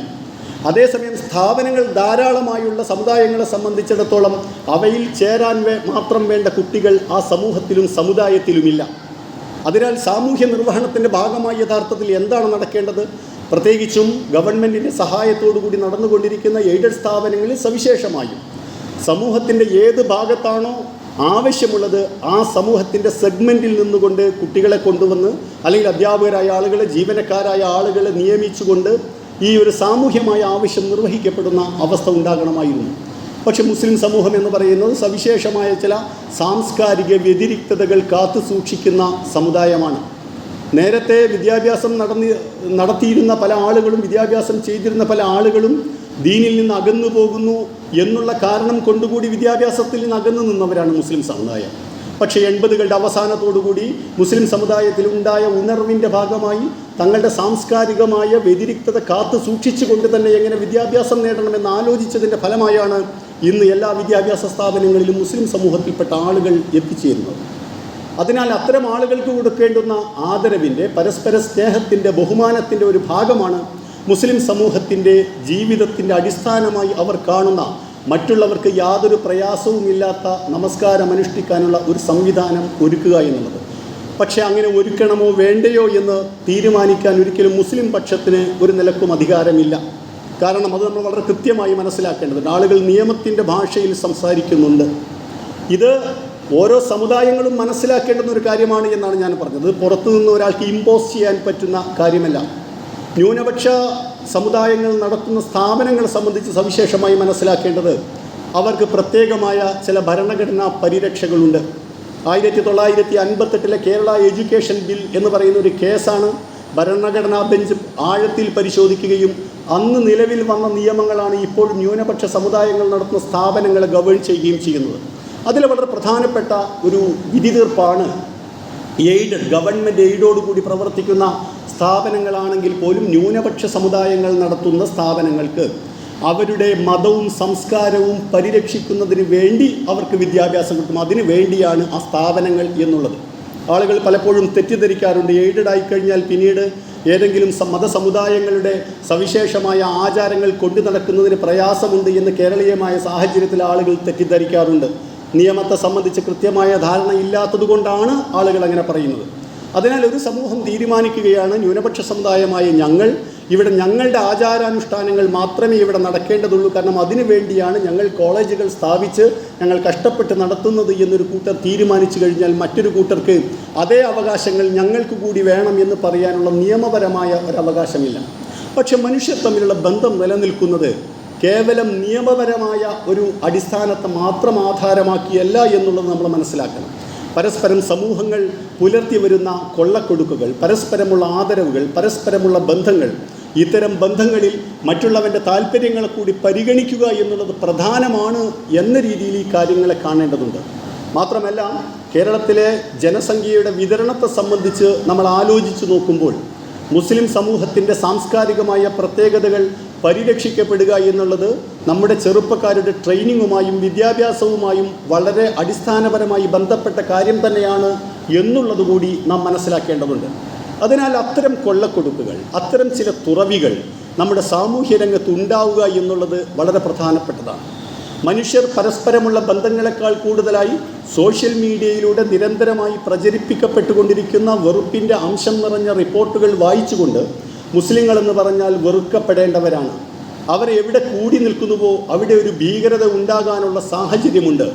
അതേസമയം സ്ഥാപനങ്ങൾ ധാരാളമായുള്ള സമുദായങ്ങളെ സംബന്ധിച്ചിടത്തോളം അവയിൽ ചേരാൻ മാത്രം വേണ്ട കുട്ടികൾ ആ സമൂഹത്തിലും സമുദായത്തിലുമില്ല. അതിനാൽ സാമൂഹ്യ നിർവഹണത്തിൻ്റെ ഭാഗമായി യഥാർത്ഥത്തിൽ എന്താണ് നടക്കേണ്ടത്? പ്രത്യേകിച്ചും ഗവൺമെൻറ്റിൻ്റെ സഹായത്തോടു കൂടി നടന്നുകൊണ്ടിരിക്കുന്ന എയ്ഡഡ് സ്ഥാപനങ്ങളിൽ സവിശേഷമായും സമൂഹത്തിൻ്റെ ഏത് ഭാഗത്താണോ ആവശ്യമുള്ളത് ആ സമൂഹത്തിൻ്റെ സെഗ്മെൻറ്റിൽ നിന്നുകൊണ്ട് കുട്ടികളെ കൊണ്ടുവന്ന്, അല്ലെങ്കിൽ അധ്യാപകരായ ആളുകളെ, ജീവനക്കാരായ ആളുകളെ നിയമിച്ചുകൊണ്ട് ഈ ഒരു സാമൂഹ്യമായ ആവശ്യം നിർവഹിക്കപ്പെടുന്ന അവസ്ഥ ഉണ്ടാകണമായിരുന്നു. പക്ഷെ മുസ്ലിം സമൂഹം എന്ന് പറയുന്നത് സവിശേഷമായ ചില സാംസ്കാരിക വ്യതിരിക്തതകൾ കാത്തു സൂക്ഷിക്കുന്ന സമുദായമാണ്. നേരത്തെ വിദ്യാഭ്യാസം നടത്തിയിരുന്ന പല ആളുകളും, വിദ്യാഭ്യാസം ചെയ്തിരുന്ന പല ആളുകളും ദീനിൽ നിന്ന് അകന്നു പോകുന്നു എന്നുള്ള കാരണം കൊണ്ടുകൂടി വിദ്യാഭ്യാസത്തിൽ നിന്ന് അകന്നു നിന്നവരാണ് മുസ്ലിം സമുദായം. പക്ഷേ 80കളുടെ അവസാനത്തോടുകൂടി മുസ്ലിം സമുദായത്തിൽ ഉണ്ടായ ഉണർവിൻ്റെ ഭാഗമായി തങ്ങളുടെ സാംസ്കാരികമായ വ്യതിരിക്തത കാത്തു സൂക്ഷിച്ചുകൊണ്ട് തന്നെ എങ്ങനെ വിദ്യാഭ്യാസം നേടണമെന്ന് ആലോചിച്ചതിൻ്റെ ഫലമായാണ് ഇന്ന് എല്ലാ വിദ്യാഭ്യാസ സ്ഥാപനങ്ങളിലും മുസ്ലിം സമൂഹത്തിൽപ്പെട്ട ആളുകൾ എത്തിച്ചേരുന്നത്. അതിനാൽ അത്തരം ആളുകൾക്ക് കൊടുക്കേണ്ടുന്ന ആദരവിൻ്റെ, പരസ്പര സ്നേഹത്തിൻ്റെ, ബഹുമാനത്തിൻ്റെ ഒരു ഭാഗമാണ് മുസ്ലിം സമൂഹത്തിൻ്റെ ജീവിതത്തിൻ്റെ അടിസ്ഥാനമായി അവർ കാണുന്ന, മറ്റുള്ളവർക്ക് യാതൊരു പ്രയാസവുമില്ലാത്ത നമസ്കാരം അനുഷ്ഠിക്കാനുള്ള ഒരു സംവിധാനം ഒരുക്കുക എന്നുള്ളത്. പക്ഷേ അങ്ങനെ ഒരുക്കണമോ വേണ്ടയോ എന്ന് തീരുമാനിക്കാൻ ഒരിക്കലും മുസ്ലിം പക്ഷത്തിന് ഒരു നിലക്കും അധികാരമില്ല. കാരണം അത് നമ്മൾ വളരെ കൃത്യമായി മനസ്സിലാക്കേണ്ടതുണ്ട്. ആളുകൾ നിയമത്തിൻ്റെ ഭാഷയിൽ സംസാരിക്കുന്നുണ്ട്. ഇത് ഓരോ സമുദായങ്ങളും മനസ്സിലാക്കേണ്ടുന്ന ഒരു കാര്യമാണ് എന്നാണ് ഞാൻ പറഞ്ഞത്. പുറത്തു നിന്ന് ഒരാൾക്ക് ഇമ്പോസ് ചെയ്യാൻ പറ്റുന്ന കാര്യമല്ല. ന്യൂനപക്ഷ സമുദായങ്ങൾ നടത്തുന്ന സ്ഥാപനങ്ങളെ സംബന്ധിച്ച് സവിശേഷമായി മനസ്സിലാക്കേണ്ടത് അവർക്ക് പ്രത്യേകമായ ചില ഭരണഘടനാ പരിരക്ഷകളുണ്ട്. 1958 കേരള എഡ്യൂക്കേഷൻ ബിൽ എന്ന് പറയുന്ന ഒരു കേസാണ് ഭരണഘടനാ ബെഞ്ച് ആഴത്തിൽ പരിശോധിക്കുകയും അന്ന് നിലവിൽ വന്ന നിയമങ്ങളാണ് ഇപ്പോൾ ന്യൂനപക്ഷ സമുദായങ്ങൾ നടത്തുന്ന സ്ഥാപനങ്ങളെ ഗവേൺ ചെയ്യുകയും ചെയ്യുന്നത്. അതിൽ വളരെ പ്രധാനപ്പെട്ട ഒരു വിധി തീർപ്പാണ് എയ്ഡഡ്, ഗവൺമെൻറ് എയ്ഡോടുകൂടി പ്രവർത്തിക്കുന്ന സ്ഥാപനങ്ങളാണെങ്കിൽ പോലും ന്യൂനപക്ഷ സമുദായങ്ങൾ നടത്തുന്ന സ്ഥാപനങ്ങൾക്ക് അവരുടെ മതവും സംസ്കാരവും പരിരക്ഷിക്കുന്നതിന് വേണ്ടി അവർക്ക് വിദ്യാഭ്യാസം കിട്ടും. അതിനു വേണ്ടിയാണ് ആ സ്ഥാപനങ്ങൾ എന്നുള്ളത്. ആളുകൾ പലപ്പോഴും തെറ്റിദ്ധരിക്കാറുണ്ട്. എയ്ഡഡ് ആയിക്കഴിഞ്ഞാൽ പിന്നീട് ഏതെങ്കിലും മതസമുദായങ്ങളുടെ സവിശേഷമായ ആചാരങ്ങൾ കൊണ്ടു നടക്കുന്നതിന് പ്രയാസമുണ്ട് എന്ന് കേരളീയമായ സാഹചര്യത്തിൽ ആളുകൾ തെറ്റിദ്ധരിക്കാറുണ്ട്. നിയമത്തെ സംബന്ധിച്ച് കൃത്യമായ ധാരണ ഇല്ലാത്തതുകൊണ്ടാണ് ആളുകൾ അങ്ങനെ പറയുന്നത്. അതിനാൽ ഒരു സമൂഹം തീരുമാനിക്കുകയാണ്, ന്യൂനപക്ഷ സമുദായമായ ഞങ്ങൾ ഇവിടെ ഞങ്ങളുടെ ആചാരാനുഷ്ഠാനങ്ങൾ മാത്രമേ ഇവിടെ നടക്കേണ്ടതുള്ളൂ, കാരണം അതിനു വേണ്ടിയാണ് ഞങ്ങൾ കോളേജുകൾ സ്ഥാപിച്ച് ഞങ്ങൾ കഷ്ടപ്പെട്ട് നടത്തുന്നത് എന്നൊരു കൂട്ടർ തീരുമാനിച്ചു കഴിഞ്ഞാൽ മറ്റൊരു കൂട്ടർക്ക് അതേ അവകാശങ്ങൾ ഞങ്ങൾക്ക് കൂടി വേണം എന്ന് പറയാനുള്ള നിയമപരമായ ഒരവകാശമില്ല. പക്ഷെ മനുഷ്യർ തമ്മിലുള്ള ബന്ധം നിലനിൽക്കുന്നത് കേവലം നിയമപരമായ ഒരു അടിസ്ഥാനത്തെ മാത്രം ആധാരമാക്കിയല്ല എന്നുള്ളത് നമ്മൾ മനസ്സിലാക്കണം. പരസ്പരം സമൂഹങ്ങൾ പുലർത്തി വരുന്ന കൊള്ളക്കൊടുക്കുകൾ, പരസ്പരമുള്ള ആദരവുകൾ, പരസ്പരമുള്ള ബന്ധങ്ങൾ, ഇത്തരം ബന്ധങ്ങളിൽ മറ്റുള്ളവൻ്റെ താല്പര്യങ്ങളെ കൂടി പരിഗണിക്കുക എന്നുള്ളത് പ്രധാനമാണ് എന്ന രീതിയിൽ ഈ കാര്യങ്ങളെ കാണേണ്ടതുണ്ട്. മാത്രമല്ല, കേരളത്തിലെ ജനസംഖ്യയുടെ വിതരണത്തെ സംബന്ധിച്ച് നമ്മൾ ആലോചിച്ച് നോക്കുമ്പോൾ മുസ്ലിം സമൂഹത്തിൻ്റെ സാംസ്കാരികമായ പ്രത്യേകതകൾ പരിരക്ഷിക്കപ്പെടുക എന്നുള്ളത് നമ്മുടെ ചെറുപ്പക്കാരുടെ ട്രെയിനിങ്ങുമായും വിദ്യാഭ്യാസവുമായും വളരെ അടിസ്ഥാനപരമായി ബന്ധപ്പെട്ട കാര്യം തന്നെയാണ് എന്നുള്ളത് കൂടി നാം മനസ്സിലാക്കേണ്ടതുണ്ട്. അതിനാൽ അത്തരം കൊള്ളക്കൊടുക്കുകൾ, അത്തരം ചില തുറവികൾ നമ്മുടെ സാമൂഹ്യ രംഗത്ത് ഉണ്ടാവുക എന്നുള്ളത് വളരെ പ്രധാനപ്പെട്ടതാണ്. മനുഷ്യർ പരസ്പരമുള്ള ബന്ധങ്ങളെക്കാൾ കൂടുതലായി സോഷ്യൽ മീഡിയയിലൂടെ നിരന്തരമായി പ്രചരിപ്പിക്കപ്പെട്ടുകൊണ്ടിരിക്കുന്ന വെറുപ്പിൻ്റെ അംശം നിറഞ്ഞ റിപ്പോർട്ടുകൾ വായിച്ചുകൊണ്ട് മുസ്ലിങ്ങളെന്ന് പറഞ്ഞാൽ വെറുക്കപ്പെടേണ്ടവരാണ്. അവർ എവിടെ കൂടി നിൽക്കുന്നുവോ അവിടെ ഒരു ഭീകരത ഉണ്ടാകാനുള്ള സാഹചര്യമുണ്ട്.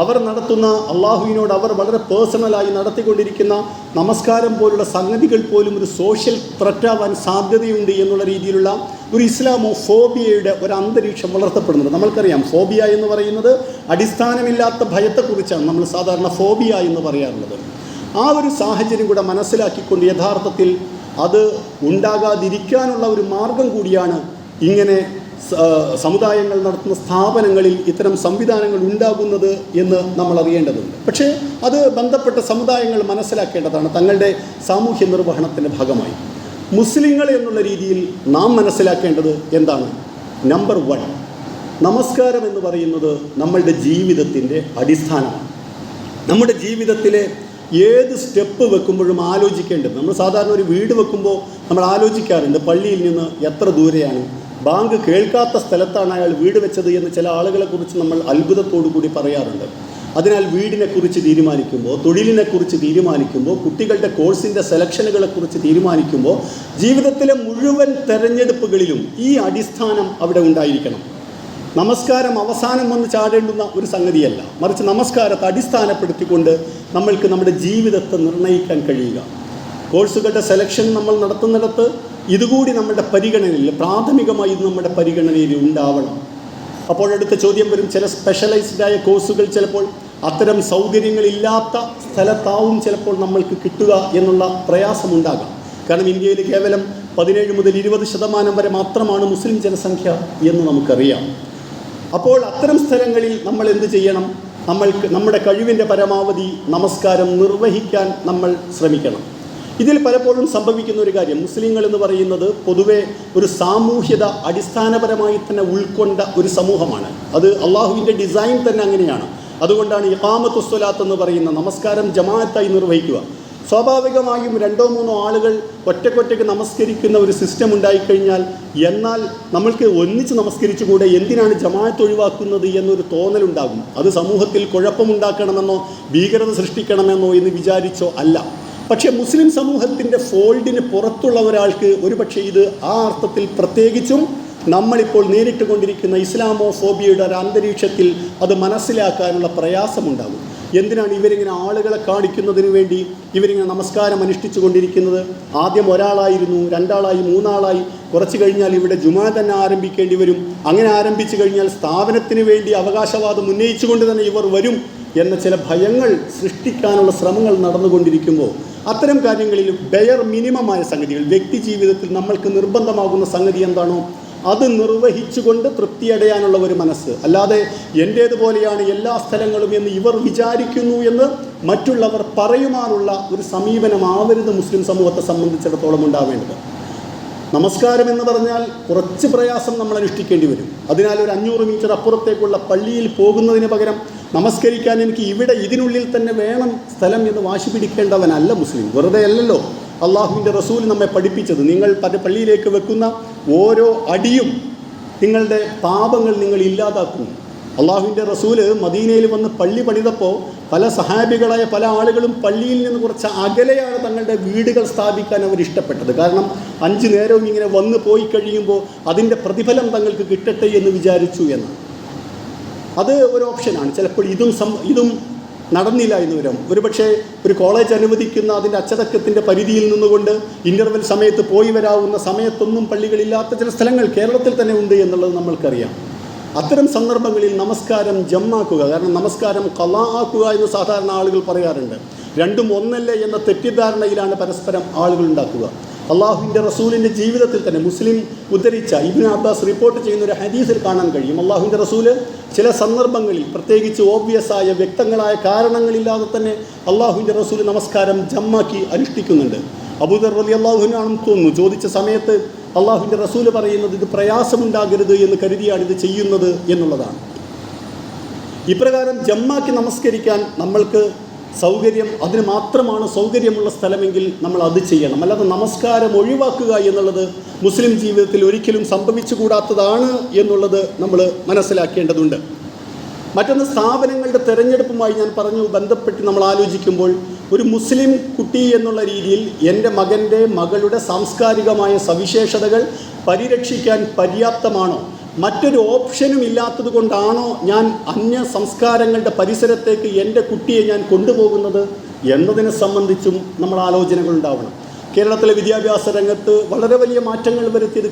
അവർ നടത്തുന്ന അള്ളാഹുവിനോട് അവർ വളരെ പേഴ്സണലായി നടത്തിക്കൊണ്ടിരിക്കുന്ന നമസ്കാരം പോലുള്ള സംഗതികൾ പോലും ഒരു സോഷ്യൽ ത്രെറ്റാവാൻ സാധ്യതയുണ്ട് എന്നുള്ള രീതിയിലുള്ള ഒരു ഇസ്ലാമോ ഫോബിയയുടെ ഒരു അന്തരീക്ഷം വളർത്തപ്പെടുന്നുണ്ട്. നമ്മൾക്കറിയാം, ഫോബിയ എന്ന് പറയുന്നത് അടിസ്ഥാനമില്ലാത്ത ഭയത്തെക്കുറിച്ചാണ് നമ്മൾ സാധാരണ ഫോബിയ എന്ന് പറയാറുള്ളത്. ആ ഒരു സാഹചര്യം കൂടെ മനസ്സിലാക്കിക്കൊണ്ട് യഥാർത്ഥത്തിൽ അത് ഉണ്ടാകാതിരിക്കാനുള്ള ഒരു മാർഗം കൂടിയാണ് ഇങ്ങനെ സമുദായങ്ങൾ നടത്തുന്ന സ്ഥാപനങ്ങളിൽ ഇത്തരം സംവിധാനങ്ങൾ ഉണ്ടാകുന്നത് എന്ന് നമ്മൾ അറിയേണ്ടതുണ്ട്. പക്ഷേ അത് ബന്ധപ്പെട്ട സമുദായങ്ങൾ മനസ്സിലാക്കേണ്ടതാണ് തങ്ങളുടെ സാമൂഹ്യ നിർവഹണത്തിൻ്റെ ഭാഗമായി. മുസ്ലിങ്ങൾ എന്നുള്ള രീതിയിൽ നാം മനസ്സിലാക്കേണ്ടത് എന്താണ്? നമ്പർ 1, നമസ്കാരം എന്ന് പറയുന്നത് നമ്മളുടെ ജീവിതത്തിൻ്റെ അടിസ്ഥാനമാണ്. നമ്മുടെ ജീവിതത്തിലെ ഏത് സ്റ്റെപ്പ് വെക്കുമ്പോഴും ആലോചിക്കേണ്ടത്, നമ്മൾ സാധാരണ ഒരു വീട് വെക്കുമ്പോൾ നമ്മൾ ആലോചിക്കാറുണ്ട് പള്ളിയിൽ നിന്ന് എത്ര ദൂരെയാണ്, ബാങ്ക് കേൾക്കാത്ത സ്ഥലത്താണ് അയാൾ വീട് വെച്ചത് എന്ന് ചില ആളുകളെക്കുറിച്ച് നമ്മൾ അത്ഭുതത്തോടു കൂടി പറയാറുണ്ട്. അതിനാൽ വീടിനെക്കുറിച്ച് തീരുമാനിക്കുമ്പോൾ, തൊഴിലിനെക്കുറിച്ച് തീരുമാനിക്കുമ്പോൾ, കുട്ടികളുടെ കോഴ്സിൻ്റെ സെലക്ഷനുകളെക്കുറിച്ച് തീരുമാനിക്കുമ്പോൾ ജീവിതത്തിലെ മുഴുവൻ തെരഞ്ഞെടുപ്പുകളിലും ഈ അടിസ്ഥാനം അവിടെ ഉണ്ടായിരിക്കണം. നമസ്കാരം അവസാനം വന്ന് ചാടേണ്ടുന്ന ഒരു സംഗതിയല്ല, മറിച്ച് നമസ്കാരത്തെ അടിസ്ഥാനപ്പെടുത്തിക്കൊണ്ട് നമ്മൾക്ക് നമ്മുടെ ജീവിതത്തെ നിർണ്ണയിക്കാൻ കഴിയുക. കോഴ്സുകളുടെ സെലക്ഷൻ നമ്മൾ നടത്തുന്നിടത്ത് ഇതുകൂടി നമ്മുടെ പരിഗണനയിൽ, പ്രാഥമികമായി ഇത് നമ്മുടെ പരിഗണനയിൽ ഉണ്ടാവണം. അപ്പോഴടുത്ത ചോദ്യം വരും, ചില സ്പെഷ്യലൈസ്ഡായ കോഴ്സുകൾ ചിലപ്പോൾ അത്തരം സൗകര്യങ്ങളില്ലാത്ത സ്ഥലത്താവും ചിലപ്പോൾ നമ്മൾക്ക് കിട്ടുക എന്നുള്ള പ്രയാസമുണ്ടാകാം. കാരണം ഇന്ത്യയിൽ കേവലം 17 മുതൽ 20% വരെ മാത്രമാണ് മുസ്ലിം ജനസംഖ്യ എന്ന് നമുക്കറിയാം. അപ്പോൾ അത്തരം സ്ഥലങ്ങളിൽ നമ്മൾ എന്ത് ചെയ്യണം? നമ്മുടെ കഴിവിൻ്റെ പരമാവധി നമസ്കാരം നിർവഹിക്കാൻ നമ്മൾ ശ്രമിക്കണം. ഇതിൽ പലപ്പോഴും സംഭവിക്കുന്ന ഒരു കാര്യം, മുസ്ലിങ്ങൾ എന്ന് പറയുന്നത് പൊതുവെ ഒരു സാമൂഹ്യത അടിസ്ഥാനപരമായി തന്നെ ഉൾക്കൊണ്ട ഒരു സമൂഹമാണ്. അത് അള്ളാഹുവിൻ്റെ ഡിസൈൻ തന്നെ അങ്ങനെയാണ്. അതുകൊണ്ടാണ് ഇഖാമത്തുസ് സ്വലാത്ത് എന്ന് പറയുന്ന നമസ്കാരം ജമാഅത്തായി നിർവഹിക്കുക. സ്വാഭാവികമായും 2-3 ആളുകൾ ഒറ്റയ്ക്കൊറ്റയ്ക്ക് നമസ്കരിക്കുന്ന ഒരു സിസ്റ്റം ഉണ്ടായിക്കഴിഞ്ഞാൽ, എന്നാൽ നമ്മൾക്ക് ഒന്നിച്ച് നമസ്കരിച്ചുകൂടെ, എന്തിനാണ് ജമാഅത്ത് ഒഴിവാക്കുന്നത് എന്നൊരു തോന്നലുണ്ടാകും. അത് സമൂഹത്തിൽ കുഴപ്പമുണ്ടാക്കണമെന്നോ ഭീകരത സൃഷ്ടിക്കണമെന്നോ എന്ന് വിചാരിച്ചോ അല്ല. പക്ഷേ മുസ്ലിം സമൂഹത്തിൻ്റെ ഫോൾഡിന് പുറത്തുള്ള ഒരാൾക്ക് ഒരുപക്ഷെ ഇത് ആ അർത്ഥത്തിൽ, പ്രത്യേകിച്ചും നമ്മളിപ്പോൾ നേരിട്ട് കൊണ്ടിരിക്കുന്ന ഇസ്ലാമോ ഫോബിയയുടെ ഒരു അന്തരീക്ഷത്തിൽ അത് മനസ്സിലാക്കാനുള്ള പ്രയാസമുണ്ടാകും. എന്തിനാണ് ഇവരിങ്ങനെ ആളുകളെ കാണിക്കുന്നതിന് വേണ്ടി ഇവരിങ്ങനെ നമസ്കാരം അനുഷ്ഠിച്ചു കൊണ്ടിരിക്കുന്നത്? ആദ്യം ഒരാളായിരുന്നു, 2 ആളായി, 3 ആളായി, കുറച്ച് കഴിഞ്ഞാൽ ഇവിടെ ജുമാ തന്നെ ആരംഭിക്കേണ്ടി വരും. അങ്ങനെ ആരംഭിച്ചു കഴിഞ്ഞാൽ സ്ഥാപനത്തിന് വേണ്ടി അവകാശവാദം ഉന്നയിച്ചുകൊണ്ട് തന്നെ ഇവർ വരും എന്ന ചില ഭയങ്ങൾ സൃഷ്ടിക്കാനുള്ള ശ്രമങ്ങൾ നടന്നുകൊണ്ടിരിക്കുമ്പോൾ അത്തരം കാര്യങ്ങളിൽ ബെയർ മിനിമമായ സംഗതികൾ, വ്യക്തി ജീവിതത്തിൽ നമ്മൾക്ക് നിർബന്ധമാകുന്ന സംഗതി എന്താണോ അത് നിർവഹിച്ചുകൊണ്ട് തൃപ്തിയടയാനുള്ള ഒരു മനസ്സ്, അല്ലാതെ എൻ്റേതുപോലെയാണ് എല്ലാ സ്ഥലങ്ങളും എന്ന് ഇവർ വിചാരിക്കുന്നു എന്ന് മറ്റുള്ളവർ പറയുവാനുള്ള ഒരു സമീപനമാവരുത് മുസ്ലിം സമൂഹത്തെ സംബന്ധിച്ചിടത്തോളം ഉണ്ടാവേണ്ടത്. നമസ്കാരം എന്ന് പറഞ്ഞാൽ കുറച്ച് പ്രയാസം നമ്മൾ അനുഷ്ഠിക്കേണ്ടി വരും. അതിനാൽ ഒരു 500 മീറ്റർ അപ്പുറത്തേക്കുള്ള പള്ളിയിൽ പോകുന്നതിന് പകരം നമസ്കരിക്കാൻ എനിക്ക് ഇവിടെ ഇതിനുള്ളിൽ തന്നെ വേണം സ്ഥലം എന്ന് വാശി പിടിക്കേണ്ടവനല്ല മുസ്ലിം. വെറുതെ അല്ലല്ലോ അള്ളാഹുവിൻ്റെ റസൂൽ നമ്മെ പഠിപ്പിച്ചത്. നിങ്ങൾ പള്ളിയിലേക്ക് വെക്കുന്ന ഓരോ അടിയും നിങ്ങളുടെ പാപങ്ങൾ നിങ്ങൾ ഇല്ലാതാക്കുന്നു. അള്ളാഹുവിൻ്റെ റസൂല് മദീനയിൽ വന്ന് പള്ളി പണിതപ്പോൾ പല സഹാബികളായ പല ആളുകളും പള്ളിയിൽ നിന്ന് കുറച്ച് അകലെയാണ് തങ്ങളുടെ വീടുകൾ സ്ഥാപിക്കാൻ അവർ ഇഷ്ടപ്പെട്ടത്. കാരണം 5 നേരവും ഇങ്ങനെ വന്ന് പോയി കഴിയുമ്പോൾ അതിൻ്റെ പ്രതിഫലം തങ്ങൾക്ക് കിട്ടട്ടെ എന്ന് വിചാരിച്ചു എന്നാണ്. അത് ഒരു ഓപ്ഷനാണ്. ചിലപ്പോൾ ഇതും നടന്നില്ല എന്ന് വരാം. ഒരുപക്ഷെ ഒരു കോളേജ് അനുവദിക്കുന്ന അതിൻ്റെ അച്ചടക്കത്തിൻ്റെ പരിധിയിൽ നിന്നുകൊണ്ട് ഇൻ്റർവെൽ സമയത്ത് പോയി വരാവുന്ന സമയത്തൊന്നും പള്ളികളില്ലാത്ത ചില സ്ഥലങ്ങൾ കേരളത്തിൽ തന്നെ ഉണ്ട് എന്നുള്ളത് നമ്മൾക്കറിയാം. അത്തരം സന്ദർഭങ്ങളിൽ നമസ്കാരം ജമ്മാക്കുക, കാരണം നമസ്കാരം ഖളാ ആക്കുക എന്ന് സാധാരണ ആളുകൾ പറയാറുണ്ട്. രണ്ടും ഒന്നല്ലേ എന്ന തെറ്റിദ്ധാരണയിലാണ് പരസ്പരം ആളുകൾ ഉണ്ടാക്കുക. അള്ളാഹുവിൻ്റെ റസൂലിൻ്റെ ജീവിതത്തിൽ തന്നെ മുസ്ലിം ഉദ്ധരിച്ച ഇബ്നു അബ്ബാസ് റിപ്പോർട്ട് ചെയ്യുന്ന ഒരു ഹദീസിൽ കാണാൻ കഴിയും. അള്ളാഹുവിൻ്റെ റസൂല് ചില സന്ദർഭങ്ങളിൽ, പ്രത്യേകിച്ച് ഓബ്വിയസായ വ്യക്തങ്ങളായ കാരണങ്ങളില്ലാതെ തന്നെ അള്ളാഹുവിൻ്റെ റസൂല് നമസ്കാരം ജമ്മാക്കി അനുഷ്ഠിക്കുന്നുണ്ട്. അബൂദർ റളിയല്ലാഹു അൻഹു ആണെന്ന് തോന്നുന്നു ചോദിച്ച സമയത്ത് അള്ളാഹുവിൻ്റെ റസൂല് പറയുന്നത് ഇത് പ്രയാസമുണ്ടാകരുത് എന്ന് കരുതിയാണ് ഇത് ചെയ്യുന്നത് എന്നുള്ളതാണ്. ഇപ്രകാരം ജമ്മാക്കി നമസ്കരിക്കാൻ നമ്മൾക്ക് സൗകര്യം, അതിന് മാത്രമാണ് സൗകര്യമുള്ള സ്ഥലമെങ്കിൽ നമ്മൾ അത് ചെയ്യണം. അല്ലാതെ നമസ്കാരം ഒഴിവാക്കുക എന്നുള്ളത് മുസ്ലിം ജീവിതത്തിൽ ഒരിക്കലും സംഭവിച്ചുകൂടാത്തതാണ് എന്നുള്ളത് നമ്മൾ മനസ്സിലാക്കേണ്ടതുണ്ട്. മറ്റൊന്ന്, സ്ഥാപനങ്ങളുടെ തിരഞ്ഞെടുപ്പുമായി ഞാൻ പറഞ്ഞു ബന്ധപ്പെട്ട് നമ്മൾ ആലോചിക്കുമ്പോൾ ഒരു മുസ്ലിം കുട്ടി എന്നുള്ള രീതിയിൽ എൻ്റെ മകൻ്റെ മകളുടെ സാംസ്കാരികമായ സവിശേഷതകൾ പരിരക്ഷിക്കാൻ പര്യാപ്തമാണോ, മറ്റൊരു ഓപ്ഷനും ഇല്ലാത്തത് കൊണ്ടാണോ ഞാൻ അന്യ സംസ്കാരങ്ങളുടെ പരിസരത്തേക്ക് എൻ്റെ കുട്ടിയെ ഞാൻ കൊണ്ടുപോകുന്നത് എന്നതിനെ സംബന്ധിച്ചും നമ്മൾ ആലോചനകൾ ഉണ്ടാവണം. കേരളത്തിലെ വിദ്യാഭ്യാസ രംഗത്ത് വളരെ വലിയ മാറ്റങ്ങൾ വരുത്തിയത്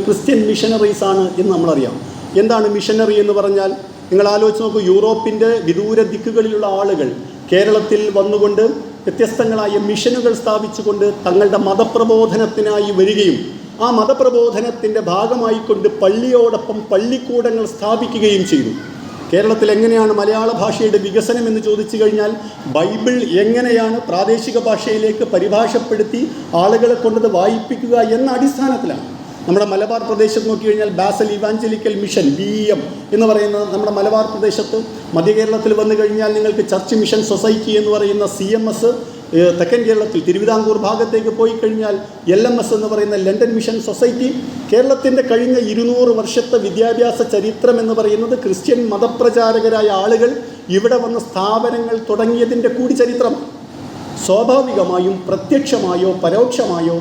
ക്രിസ്ത്യൻ മിഷനറീസാണ് എന്ന് നമ്മളറിയാം. എന്താണ് മിഷനറി എന്ന് പറഞ്ഞാൽ? നിങ്ങൾ ആലോചിച്ച് നോക്കൂ, യൂറോപ്പിൻ്റെ വിദൂര ദിക്കുകളിലുള്ള ആളുകൾ കേരളത്തിൽ വന്നുകൊണ്ട് വ്യത്യസ്തങ്ങളായ മിഷനുകൾ സ്ഥാപിച്ചുകൊണ്ട് തങ്ങളുടെ മതപ്രബോധനത്തിനായി വരികയും ആ മതപ്രബോധനത്തിൻ്റെ ഭാഗമായിക്കൊണ്ട് പള്ളിയോടൊപ്പം പള്ളിക്കൂടങ്ങൾ സ്ഥാപിക്കുകയും ചെയ്തു. കേരളത്തിൽ എങ്ങനെയാണ് മലയാള ഭാഷയുടെ വികസനം എന്ന് ചോദിച്ചു കഴിഞ്ഞാൽ ബൈബിൾ എങ്ങനെയാണ് പ്രാദേശിക ഭാഷയിലേക്ക് പരിഭാഷപ്പെടുത്തി ആളുകളെ കൊണ്ടത് വായിപ്പിക്കുക എന്ന അടിസ്ഥാനത്തിലാണ്. നമ്മുടെ മലബാർ പ്രദേശത്ത് നോക്കിക്കഴിഞ്ഞാൽ ബാസൽ ഇവാഞ്ചലിക്കൽ മിഷൻ BEM എന്ന് പറയുന്ന നമ്മുടെ മലബാർ പ്രദേശത്ത്, മധ്യ കേരളത്തിൽ വന്നു കഴിഞ്ഞാൽ നിങ്ങൾക്ക് ചർച്ച് മിഷൻ സൊസൈറ്റി എന്ന് പറയുന്ന CMS, തെക്കൻ കേരളത്തിൽ തിരുവിതാംകൂർ ഭാഗത്തേക്ക് പോയി കഴിഞ്ഞാൽ LMS എന്ന് പറയുന്ന ലണ്ടൻ മിഷൻ സൊസൈറ്റി. കേരളത്തിൻ്റെ കഴിഞ്ഞ 200 വർഷത്തെ വിദ്യാഭ്യാസ ചരിത്രം എന്ന് പറയുന്നത് ക്രിസ്ത്യൻ മതപ്രചാരകരായ ആളുകൾ ഇവിടെ വന്ന സ്ഥാപനങ്ങൾ തുടങ്ങിയതിൻ്റെ കൂടി ചരിത്രമാണ്. സ്വാഭാവികമായും പ്രത്യക്ഷമായോ പരോക്ഷമായോ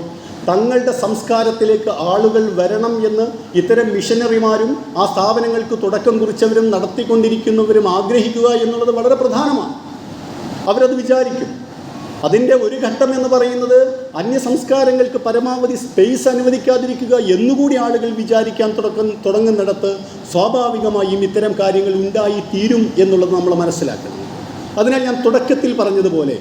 തങ്ങളുടെ സംസ്കാരത്തിലേക്ക് ആളുകൾ വരണം എന്ന് ഇത്തരം മിഷനറിമാരും ആ സ്ഥാപനങ്ങൾക്ക് തുടക്കം കുറിച്ചവരും നടത്തിക്കൊണ്ടിരിക്കുന്നവരും ആഗ്രഹിക്കുക എന്നുള്ളത് വളരെ പ്രധാനമാണ്. അവരത് വിചാരിക്കും. അതിൻ്റെ ഒരു ഘട്ടം എന്ന് പറയുന്നത് അന്യ സംസ്കാരങ്ങൾക്ക് പരമാവധി സ്പേസ് അനുവദിക്കാതിരിക്കുക എന്നുകൂടി ആളുകൾ വിചാരിക്കാൻ തുടങ്ങുന്നിടത്ത് സ്വാഭാവികമായും ഇത്തരം കാര്യങ്ങൾ ഉണ്ടായി തീരും എന്നുള്ളത് നമ്മൾ മനസ്സിലാക്കണം. അതിനാൽ ഞാൻ തുടക്കത്തിൽ പറഞ്ഞതുപോലെ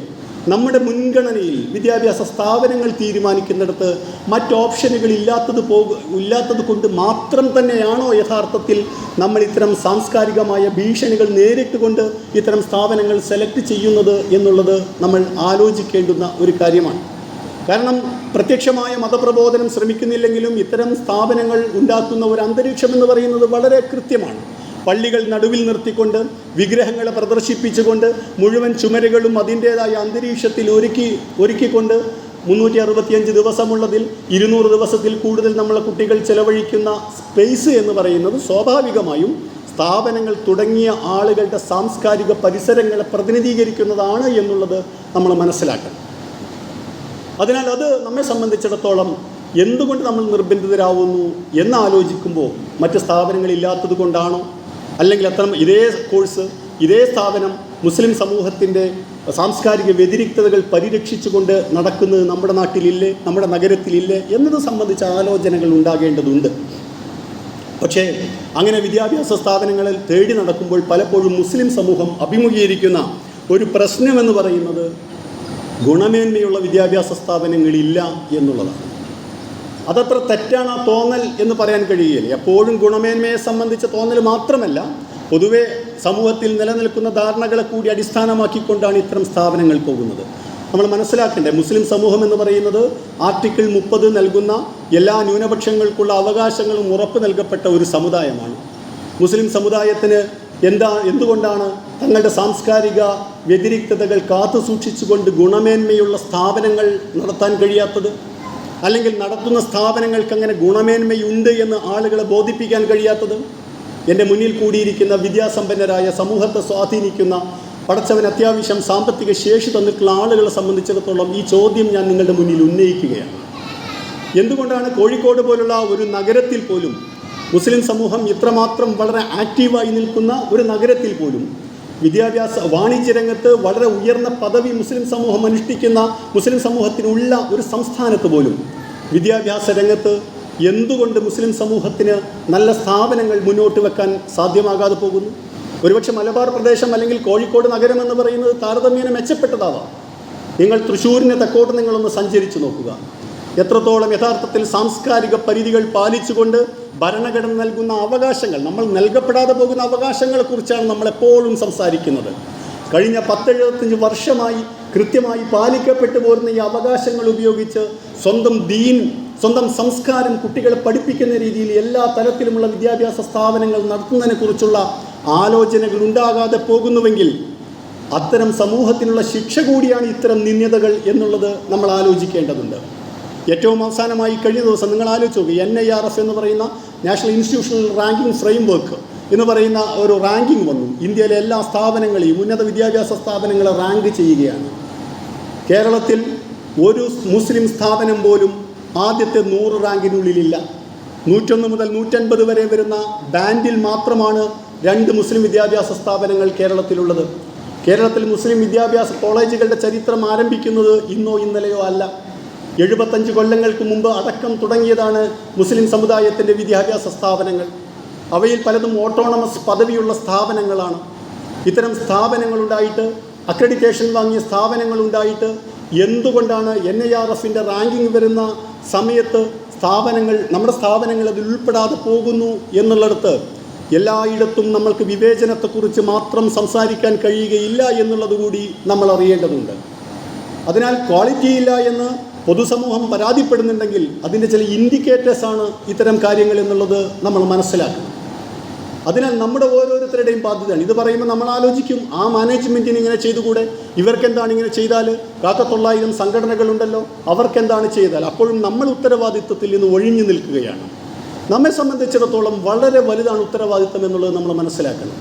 നമ്മുടെ മുൻഗണനയിൽ വിദ്യാഭ്യാസ സ്ഥാപനങ്ങൾ തീരുമാനിക്കുന്നിടത്ത് മറ്റ് ഓപ്ഷനുകൾ ഇല്ലാത്തത് കൊണ്ട് മാത്രം തന്നെയാണോ യഥാർത്ഥത്തിൽ നമ്മൾ ഇത്തരം സാംസ്കാരികമായ ഭീഷണികൾ നേരിട്ടുകൊണ്ട് ഇത്തരം സ്ഥാപനങ്ങൾ സെലക്ട് ചെയ്യുന്നത് എന്നുള്ളത് നമ്മൾ ആലോചിക്കേണ്ടുന്ന ഒരു കാര്യമാണ്. കാരണം പ്രത്യക്ഷമായ മതപ്രബോധനം ശ്രമിക്കുന്നില്ലെങ്കിലും ഇത്തരം സ്ഥാപനങ്ങൾ ഉണ്ടാക്കുന്ന ഒരു അന്തരീക്ഷം എന്ന് പറയുന്നത് വളരെ കൃത്യമാണ്. പള്ളികൾ നടുവിൽ നിർത്തിക്കൊണ്ട് വിഗ്രഹങ്ങളെ പ്രദർശിപ്പിച്ചുകൊണ്ട് മുഴുവൻ ചുമരുകളും അതിൻ്റേതായ അന്തരീക്ഷത്തിൽ ഒരുക്കിക്കൊണ്ട് 365 ദിവസമുള്ളതിൽ 200 ദിവസത്തിൽ കൂടുതൽ നമ്മളെ കുട്ടികൾ ചെലവഴിക്കുന്ന സ്പേസ് എന്ന് പറയുന്നത് സ്വാഭാവികമായും സ്ഥാപനങ്ങൾ തുടങ്ങിയ ആളുകളുടെ സാംസ്കാരിക പരിസരങ്ങളെ പ്രതിനിധീകരിക്കുന്നതാണ് എന്നുള്ളത് നമ്മൾ മനസ്സിലാക്കണം. അതിനാൽ അത് നമ്മെ സംബന്ധിച്ചിടത്തോളം എന്തുകൊണ്ട് നമ്മൾ നിർബന്ധിതരാകുന്നു എന്നാലോചിക്കുമ്പോൾ മറ്റ് സ്ഥാപനങ്ങളില്ലാത്തത് കൊണ്ടാണോ, അല്ലെങ്കിൽ അത്തരം ഇതേ കോഴ്സ് ഇതേ സ്ഥാപനം മുസ്ലിം സമൂഹത്തിൻ്റെ സാംസ്കാരിക വ്യതിരിക്തതകൾ പരിരക്ഷിച്ചുകൊണ്ട് നടക്കുന്നത് നമ്മുടെ നാട്ടിലില്ലേ, നമ്മുടെ നഗരത്തിലില്ലേ എന്നത് സംബന്ധിച്ച ആലോചനകൾ ഉണ്ടാകേണ്ടതുണ്ട്. പക്ഷേ അങ്ങനെ വിദ്യാഭ്യാസ സ്ഥാപനങ്ങളിൽ തേടി നടക്കുമ്പോൾ പലപ്പോഴും മുസ്ലിം സമൂഹം അഭിമുഖീകരിക്കുന്ന ഒരു പ്രശ്നമെന്ന് പറയുന്നത് ഗുണമേന്മയുള്ള വിദ്യാഭ്യാസ സ്ഥാപനങ്ങളില്ല എന്നുള്ളതാണ്. അതത്ര തെറ്റാണ് ആ തോന്നൽ എന്ന് പറയാൻ കഴിയില്ല. എപ്പോഴും ഗുണമേന്മയെ സംബന്ധിച്ച തോന്നൽ മാത്രമല്ല, പൊതുവെ സമൂഹത്തിൽ നിലനിൽക്കുന്ന ധാരണകളെ കൂടി അടിസ്ഥാനമാക്കിക്കൊണ്ടാണ് ഇത്തരം സ്ഥാപനങ്ങൾ പോകുന്നത്. നമ്മൾ മനസ്സിലാക്കേണ്ടത് മുസ്ലിം സമൂഹം എന്ന് പറയുന്നത് ആർട്ടിക്കിൾ 30 നൽകുന്ന എല്ലാ ന്യൂനപക്ഷങ്ങൾക്കുള്ള അവകാശങ്ങളും ഉറപ്പ് നൽകപ്പെട്ട ഒരു സമുദായമാണ്. മുസ്ലിം സമുദായത്തിന് എന്തുകൊണ്ടാണ് തങ്ങളുടെ സാംസ്കാരിക വ്യതിരിക്തതകൾ കാത്തു സൂക്ഷിച്ചുകൊണ്ട് ഗുണമേന്മയുള്ള സ്ഥാപനങ്ങൾ നടത്താൻ കഴിയാത്തത്? അല്ലെങ്കിൽ നടത്തുന്ന സ്ഥാപനങ്ങൾക്ക് അങ്ങനെ ഗുണമേന്മയുണ്ട് എന്ന് ആളുകളെ ബോധിപ്പിക്കാൻ കഴിയാത്തത്? എൻ്റെ മുന്നിൽ കൂടിയിരിക്കുന്ന വിദ്യാസമ്പന്നരായ സമൂഹത്തെ സ്വാധീനിക്കുന്ന പടച്ചവൻ അത്യാവശ്യം സാമ്പത്തിക ശേഷി തന്നിട്ടുള്ള ആളുകളെ സംബന്ധിച്ചിടത്തോളം ഈ ചോദ്യം ഞാൻ നിങ്ങളുടെ മുന്നിൽ ഉന്നയിക്കുകയാണ്. എന്തുകൊണ്ടാണ് കോഴിക്കോട് പോലുള്ള ഒരു നഗരത്തിൽ പോലും മുസ്ലിം സമൂഹം ഇത്രമാത്രം വളരെ ആക്റ്റീവായി നിൽക്കുന്ന ഒരു നഗരത്തിൽ പോലും വിദ്യാഭ്യാസ വാണിജ്യ രംഗത്ത് വളരെ ഉയർന്ന പദവി മുസ്ലിം സമൂഹം അനുഷ്ഠിക്കുന്ന മുസ്ലിം സമൂഹത്തിനുള്ള ഒരു സംസ്ഥാനത്ത് പോലും വിദ്യാഭ്യാസ രംഗത്ത് എന്തുകൊണ്ട് മുസ്ലിം സമൂഹത്തിന് നല്ല സ്ഥാപനങ്ങൾ മുന്നോട്ട് വെക്കാൻ സാധ്യമാകാതെ പോകുന്നു? ഒരുപക്ഷെ മലബാർ പ്രദേശം അല്ലെങ്കിൽ കോഴിക്കോട് നഗരം എന്ന് പറയുന്നത് താരതമ്യേന മെച്ചപ്പെട്ടതാവാം. നിങ്ങൾ തൃശ്ശൂരിന് തെക്കോട്ട് നിങ്ങളൊന്ന് സഞ്ചരിച്ചു നോക്കുക. എത്രത്തോളം യഥാർത്ഥത്തിൽ സാംസ്കാരിക പരിധികൾ പാലിച്ചുകൊണ്ട് ഭരണഘടന നൽകുന്ന അവകാശങ്ങൾ, നമ്മൾ നൽകപ്പെടാതെ പോകുന്ന അവകാശങ്ങളെക്കുറിച്ചാണ് നമ്മളെപ്പോഴും സംസാരിക്കുന്നത്. കഴിഞ്ഞ 10-75 വർഷമായി കൃത്യമായി പാലിക്കപ്പെട്ടു പോരുന്ന ഈ അവകാശങ്ങൾ ഉപയോഗിച്ച് സ്വന്തം ദീൻ, സ്വന്തം സംസ്കാരം കുട്ടികളെ പഠിപ്പിക്കുന്ന രീതിയിൽ എല്ലാ തലത്തിലുമുള്ള വിദ്യാഭ്യാസ സ്ഥാപനങ്ങൾ നടത്തുന്നതിനെക്കുറിച്ചുള്ള ആലോചനകൾ ഉണ്ടാകാതെ പോകുന്നുവെങ്കിൽ അത്തരം സമൂഹത്തിനുള്ള ശിക്ഷ കൂടിയാണ് ഇത്തരം നിന്ദ്യതകൾ എന്നുള്ളത് നമ്മൾ ആലോചിക്കേണ്ടതുണ്ട്. ഏറ്റവും അവസാനമായി കഴിഞ്ഞ ദിവസം നിങ്ങൾ ആലോചിച്ച് നോക്കുക, NIRF എന്ന് പറയുന്ന നാഷണൽ ഇൻസ്റ്റിറ്റ്യൂഷണൽ റാങ്കിങ് ഫ്രെയിംവർക്ക് എന്ന് പറയുന്ന ഒരു റാങ്കിങ് വന്നു. ഇന്ത്യയിലെ എല്ലാ സ്ഥാപനങ്ങളെയും, ഉന്നത വിദ്യാഭ്യാസ സ്ഥാപനങ്ങളെ റാങ്ക് ചെയ്യുകയാണ്. കേരളത്തിൽ ഒരു മുസ്ലിം സ്ഥാപനം പോലും ആദ്യത്തെ 100 റാങ്കിനുള്ളിലില്ല. 101 മുതൽ 150 വരെ വരുന്ന ബാൻഡിൽ മാത്രമാണ് 2 മുസ്ലിം വിദ്യാഭ്യാസ സ്ഥാപനങ്ങൾ കേരളത്തിലുള്ളത്. കേരളത്തിൽ മുസ്ലിം വിദ്യാഭ്യാസ കോളേജുകളുടെ ചരിത്രം ആരംഭിക്കുന്നത് ഇന്നോ ഇന്നലെയോ അല്ല. 75 കൊല്ലങ്ങൾക്ക് മുമ്പ് അടക്കം തുടങ്ങിയതാണ് മുസ്ലിം സമുദായത്തിൻ്റെ വിദ്യാഭ്യാസ സ്ഥാപനങ്ങൾ. അവയിൽ പലതും ഓട്ടോണമസ് പദവിയുള്ള സ്ഥാപനങ്ങളാണ്. ഇത്തരം സ്ഥാപനങ്ങളുണ്ടായിട്ട്, അക്രഡിറ്റേഷൻ വാങ്ങിയ സ്ഥാപനങ്ങളുണ്ടായിട്ട് എന്തുകൊണ്ടാണ് NIRFൻ്റെ റാങ്കിങ് വരുന്ന സമയത്ത് നമ്മുടെ സ്ഥാപനങ്ങൾ അതിൽ ഉൾപ്പെടാതെ പോകുന്നു എന്നുള്ളിടത്ത് എല്ലായിടത്തും നമ്മൾക്ക് വിവേചനത്തെക്കുറിച്ച് മാത്രം സംസാരിക്കാൻ കഴിയുകയില്ല എന്നുള്ളത് കൂടി നമ്മൾ അറിയേണ്ടതുണ്ട്. അതിനാൽ ക്വാളിറ്റി ഇല്ല എന്ന് പൊതുസമൂഹം പരാതിപ്പെടുന്നുണ്ടെങ്കിൽ അതിൻ്റെ ചില ഇൻഡിക്കേറ്റേഴ്സാണ് ഇത്തരം കാര്യങ്ങൾ എന്നുള്ളത് നമ്മൾ മനസ്സിലാക്കണം. അതിനാൽ നമ്മുടെ ഓരോരുത്തരുടെയും ബാധ്യതയാണ്. ഇത് പറയുമ്പോൾ നമ്മൾ ആലോചിക്കും, ആ മാനേജ്മെൻറ്റിന് ഇങ്ങനെ ചെയ്തുകൂടെ, ഇവർക്കെന്താണ് ഇങ്ങനെ ചെയ്താൽ? 900 സംഘടനകളുണ്ടല്ലോ, അവർക്കെന്താണ് ചെയ്താൽ? അപ്പോഴും നമ്മൾ ഉത്തരവാദിത്വത്തിൽ നിന്ന് ഒഴിഞ്ഞു നിൽക്കുകയാണ്. നമ്മെ സംബന്ധിച്ചിടത്തോളം വളരെ വലുതാണ് ഉത്തരവാദിത്വം എന്നുള്ളത് നമ്മൾ മനസ്സിലാക്കണം.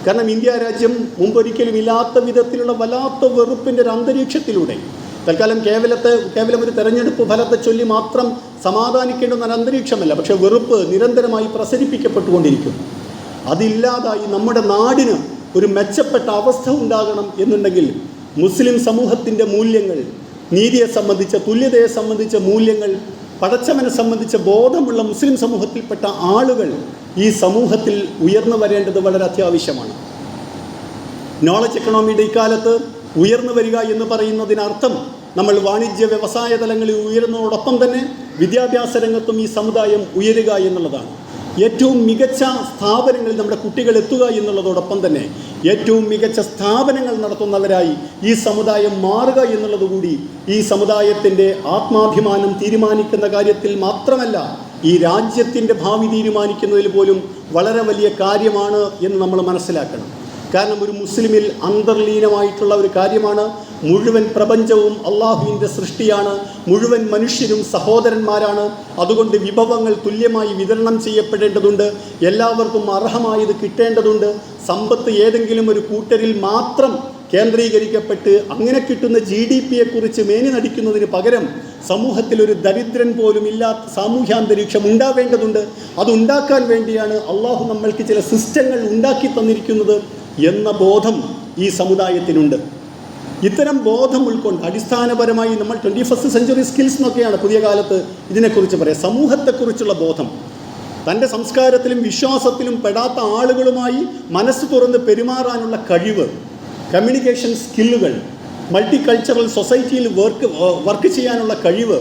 കാരണം ഇന്ത്യ രാജ്യം മുമ്പൊരിക്കലും ഇല്ലാത്ത വിധത്തിലുള്ള വല്ലാത്ത വെറുപ്പിൻ്റെ ഒരു അന്തരീക്ഷത്തിലൂടെ തൽക്കാലം കേവലം ഒരു തെരഞ്ഞെടുപ്പ് ഫലത്തെ ചൊല്ലി മാത്രം സമാധാനിക്കേണ്ടുന്ന ഒരു അന്തരീക്ഷമല്ല, പക്ഷേ വെറുപ്പ് നിരന്തരമായി പ്രസരിപ്പിക്കപ്പെട്ടുകൊണ്ടിരിക്കും. അതില്ലാതായി നമ്മുടെ നാടിന് ഒരു മെച്ചപ്പെട്ട അവസ്ഥ ഉണ്ടാകണം എന്നുണ്ടെങ്കിൽ മുസ്ലിം സമൂഹത്തിൻ്റെ മൂല്യങ്ങൾ, നീതിയെ സംബന്ധിച്ച, തുല്യതയെ സംബന്ധിച്ച മൂല്യങ്ങൾ, പടച്ചവനെ സംബന്ധിച്ച ബോധമുള്ള മുസ്ലിം സമൂഹത്തിൽപ്പെട്ട ആളുകൾ ഈ സമൂഹത്തിൽ ഉയർന്നു വരേണ്ടത് വളരെ അത്യാവശ്യമാണ്. നോളജ് എക്കണോമിയുടെ ഇക്കാലത്ത് ഉയർന്നു വരിക എന്ന് പറയുന്നതിനർത്ഥം നമ്മൾ വാണിജ്യ വ്യവസായ തലങ്ങളിൽ ഉയരുന്നതോടൊപ്പം തന്നെ വിദ്യാഭ്യാസ രംഗത്തും ഈ സമുദായം ഉയരുക എന്നുള്ളതാണ്. ഏറ്റവും മികച്ച സ്ഥാപനങ്ങളിൽ നമ്മുടെ കുട്ടികൾ എത്തുക എന്നുള്ളതോടൊപ്പം തന്നെ ഏറ്റവും മികച്ച സ്ഥാപനങ്ങൾ നടത്തുന്നവരായി ഈ സമുദായം മാറുക എന്നുള്ളതുകൂടി ഈ സമുദായത്തിൻ്റെ ആത്മാഭിമാനം തീരുമാനിക്കുന്ന കാര്യത്തിൽ മാത്രമല്ല, ഈ രാജ്യത്തിൻ്റെ ഭാവി തീരുമാനിക്കുന്നതിൽ പോലും വളരെ വലിയ കാര്യമാണ് എന്ന് നമ്മൾ മനസ്സിലാക്കണം. കാരണം ഒരു മുസ്ലിമിൽ അന്തർലീനമായിട്ടുള്ള ഒരു കാര്യമാണ്, മുഴുവൻ പ്രപഞ്ചവും അള്ളാഹുവിൻ്റെ സൃഷ്ടിയാണ്, മുഴുവൻ മനുഷ്യരും സഹോദരന്മാരാണ്. അതുകൊണ്ട് വിഭവങ്ങൾ തുല്യമായി വിതരണം ചെയ്യപ്പെടേണ്ടതുണ്ട്, എല്ലാവർക്കും അർഹമായത് കിട്ടേണ്ടതുണ്ട്. സമ്പത്ത് ഏതെങ്കിലും ഒരു കൂട്ടരിൽ മാത്രം കേന്ദ്രീകരിക്കപ്പെട്ട് അങ്ങനെ കിട്ടുന്ന GDP-യെക്കുറിച്ച് മേനി നടിക്കുന്നതിന് പകരം സമൂഹത്തിൽ ഒരു ദരിദ്രൻ പോലും ഇല്ലാത്ത സാമൂഹ്യാന്തരീക്ഷം ഉണ്ടാവേണ്ടതുണ്ട്. അതുണ്ടാക്കാൻ വേണ്ടിയാണ് അള്ളാഹു നമ്മൾക്ക് ചില സിസ്റ്റങ്ങൾ ഉണ്ടാക്കി തന്നിരിക്കുന്നത് എന്ന ബോധം ഈ സമുദായത്തിനുണ്ട്. ഇത്തരം ബോധം ഉൾക്കൊണ്ട് അടിസ്ഥാനപരമായി നമ്മൾ 21st സെഞ്ച്വറി സ്കിൽസ് എന്നൊക്കെയാണ് പുതിയ കാലത്ത് ഇതിനെക്കുറിച്ച് പറയുക. സമൂഹത്തെക്കുറിച്ചുള്ള ബോധം, തൻ്റെ സംസ്കാരത്തിലും വിശ്വാസത്തിലും പെടാത്ത ആളുകളുമായി മനസ്സ് തുറന്ന് പെരുമാറാനുള്ള കഴിവ്, കമ്മ്യൂണിക്കേഷൻ സ്കില്ലുകൾ, മൾട്ടി കൾച്ചറൽ സൊസൈറ്റിയിൽ വർക്ക് ചെയ്യാനുള്ള കഴിവ്,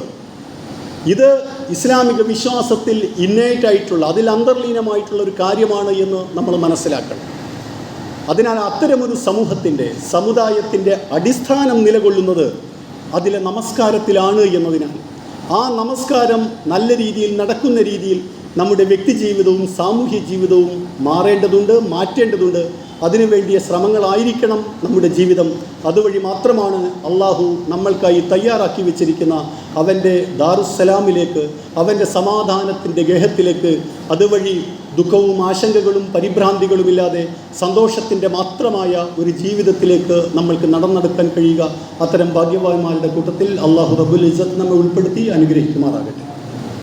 ഇത് ഇസ്ലാമിക വിശ്വാസത്തിൽ ഇന്നേറ്റായിട്ടുള്ള, അതിൽ അന്തർലീനമായിട്ടുള്ള ഒരു കാര്യമാണ് എന്ന് നമ്മൾ മനസ്സിലാക്കണം. അതിനാൽ അത്തരമൊരു സമുദായത്തിൻ്റെ അടിസ്ഥാനം നിലകൊള്ളുന്നത് അതിലെ നമസ്കാരത്തിലാണ് എന്നതിനാൽ ആ നമസ്കാരം നല്ല രീതിയിൽ നടക്കുന്ന രീതിയിൽ നമ്മുടെ വ്യക്തി ജീവിതവും സാമൂഹ്യ ജീവിതവും മാറ്റേണ്ടതുണ്ട്. അതിനുവേണ്ടിയ ശ്രമങ്ങളായിരിക്കണം നമ്മുടെ ജീവിതം. അതുവഴി മാത്രമാണ് അള്ളാഹു നമ്മൾക്കായി തയ്യാറാക്കി വെച്ചിരിക്കുന്ന അവൻ്റെ ദാറുസ്സലാമിലേക്ക്, അവൻ്റെ സമാധാനത്തിൻ്റെ ഗേഹത്തിലേക്ക്, അതുവഴി ദുഃഖവും ആശങ്കകളും പരിഭ്രാന്തികളുമില്ലാതെ സന്തോഷത്തിൻ്റെ മാത്രമായ ഒരു ജീവിതത്തിലേക്ക് നമ്മൾക്ക് നടന്നെടുക്കാൻ കഴിയുക. അത്തരം ഭാഗ്യവാന്മാരുടെ കൂട്ടത്തിൽ അള്ളാഹു റബ്ബുൽ ഇസ്സത്ത് നമ്മെ ഉൾപ്പെടുത്തി അനുഗ്രഹിക്കുമാറാകട്ടെ.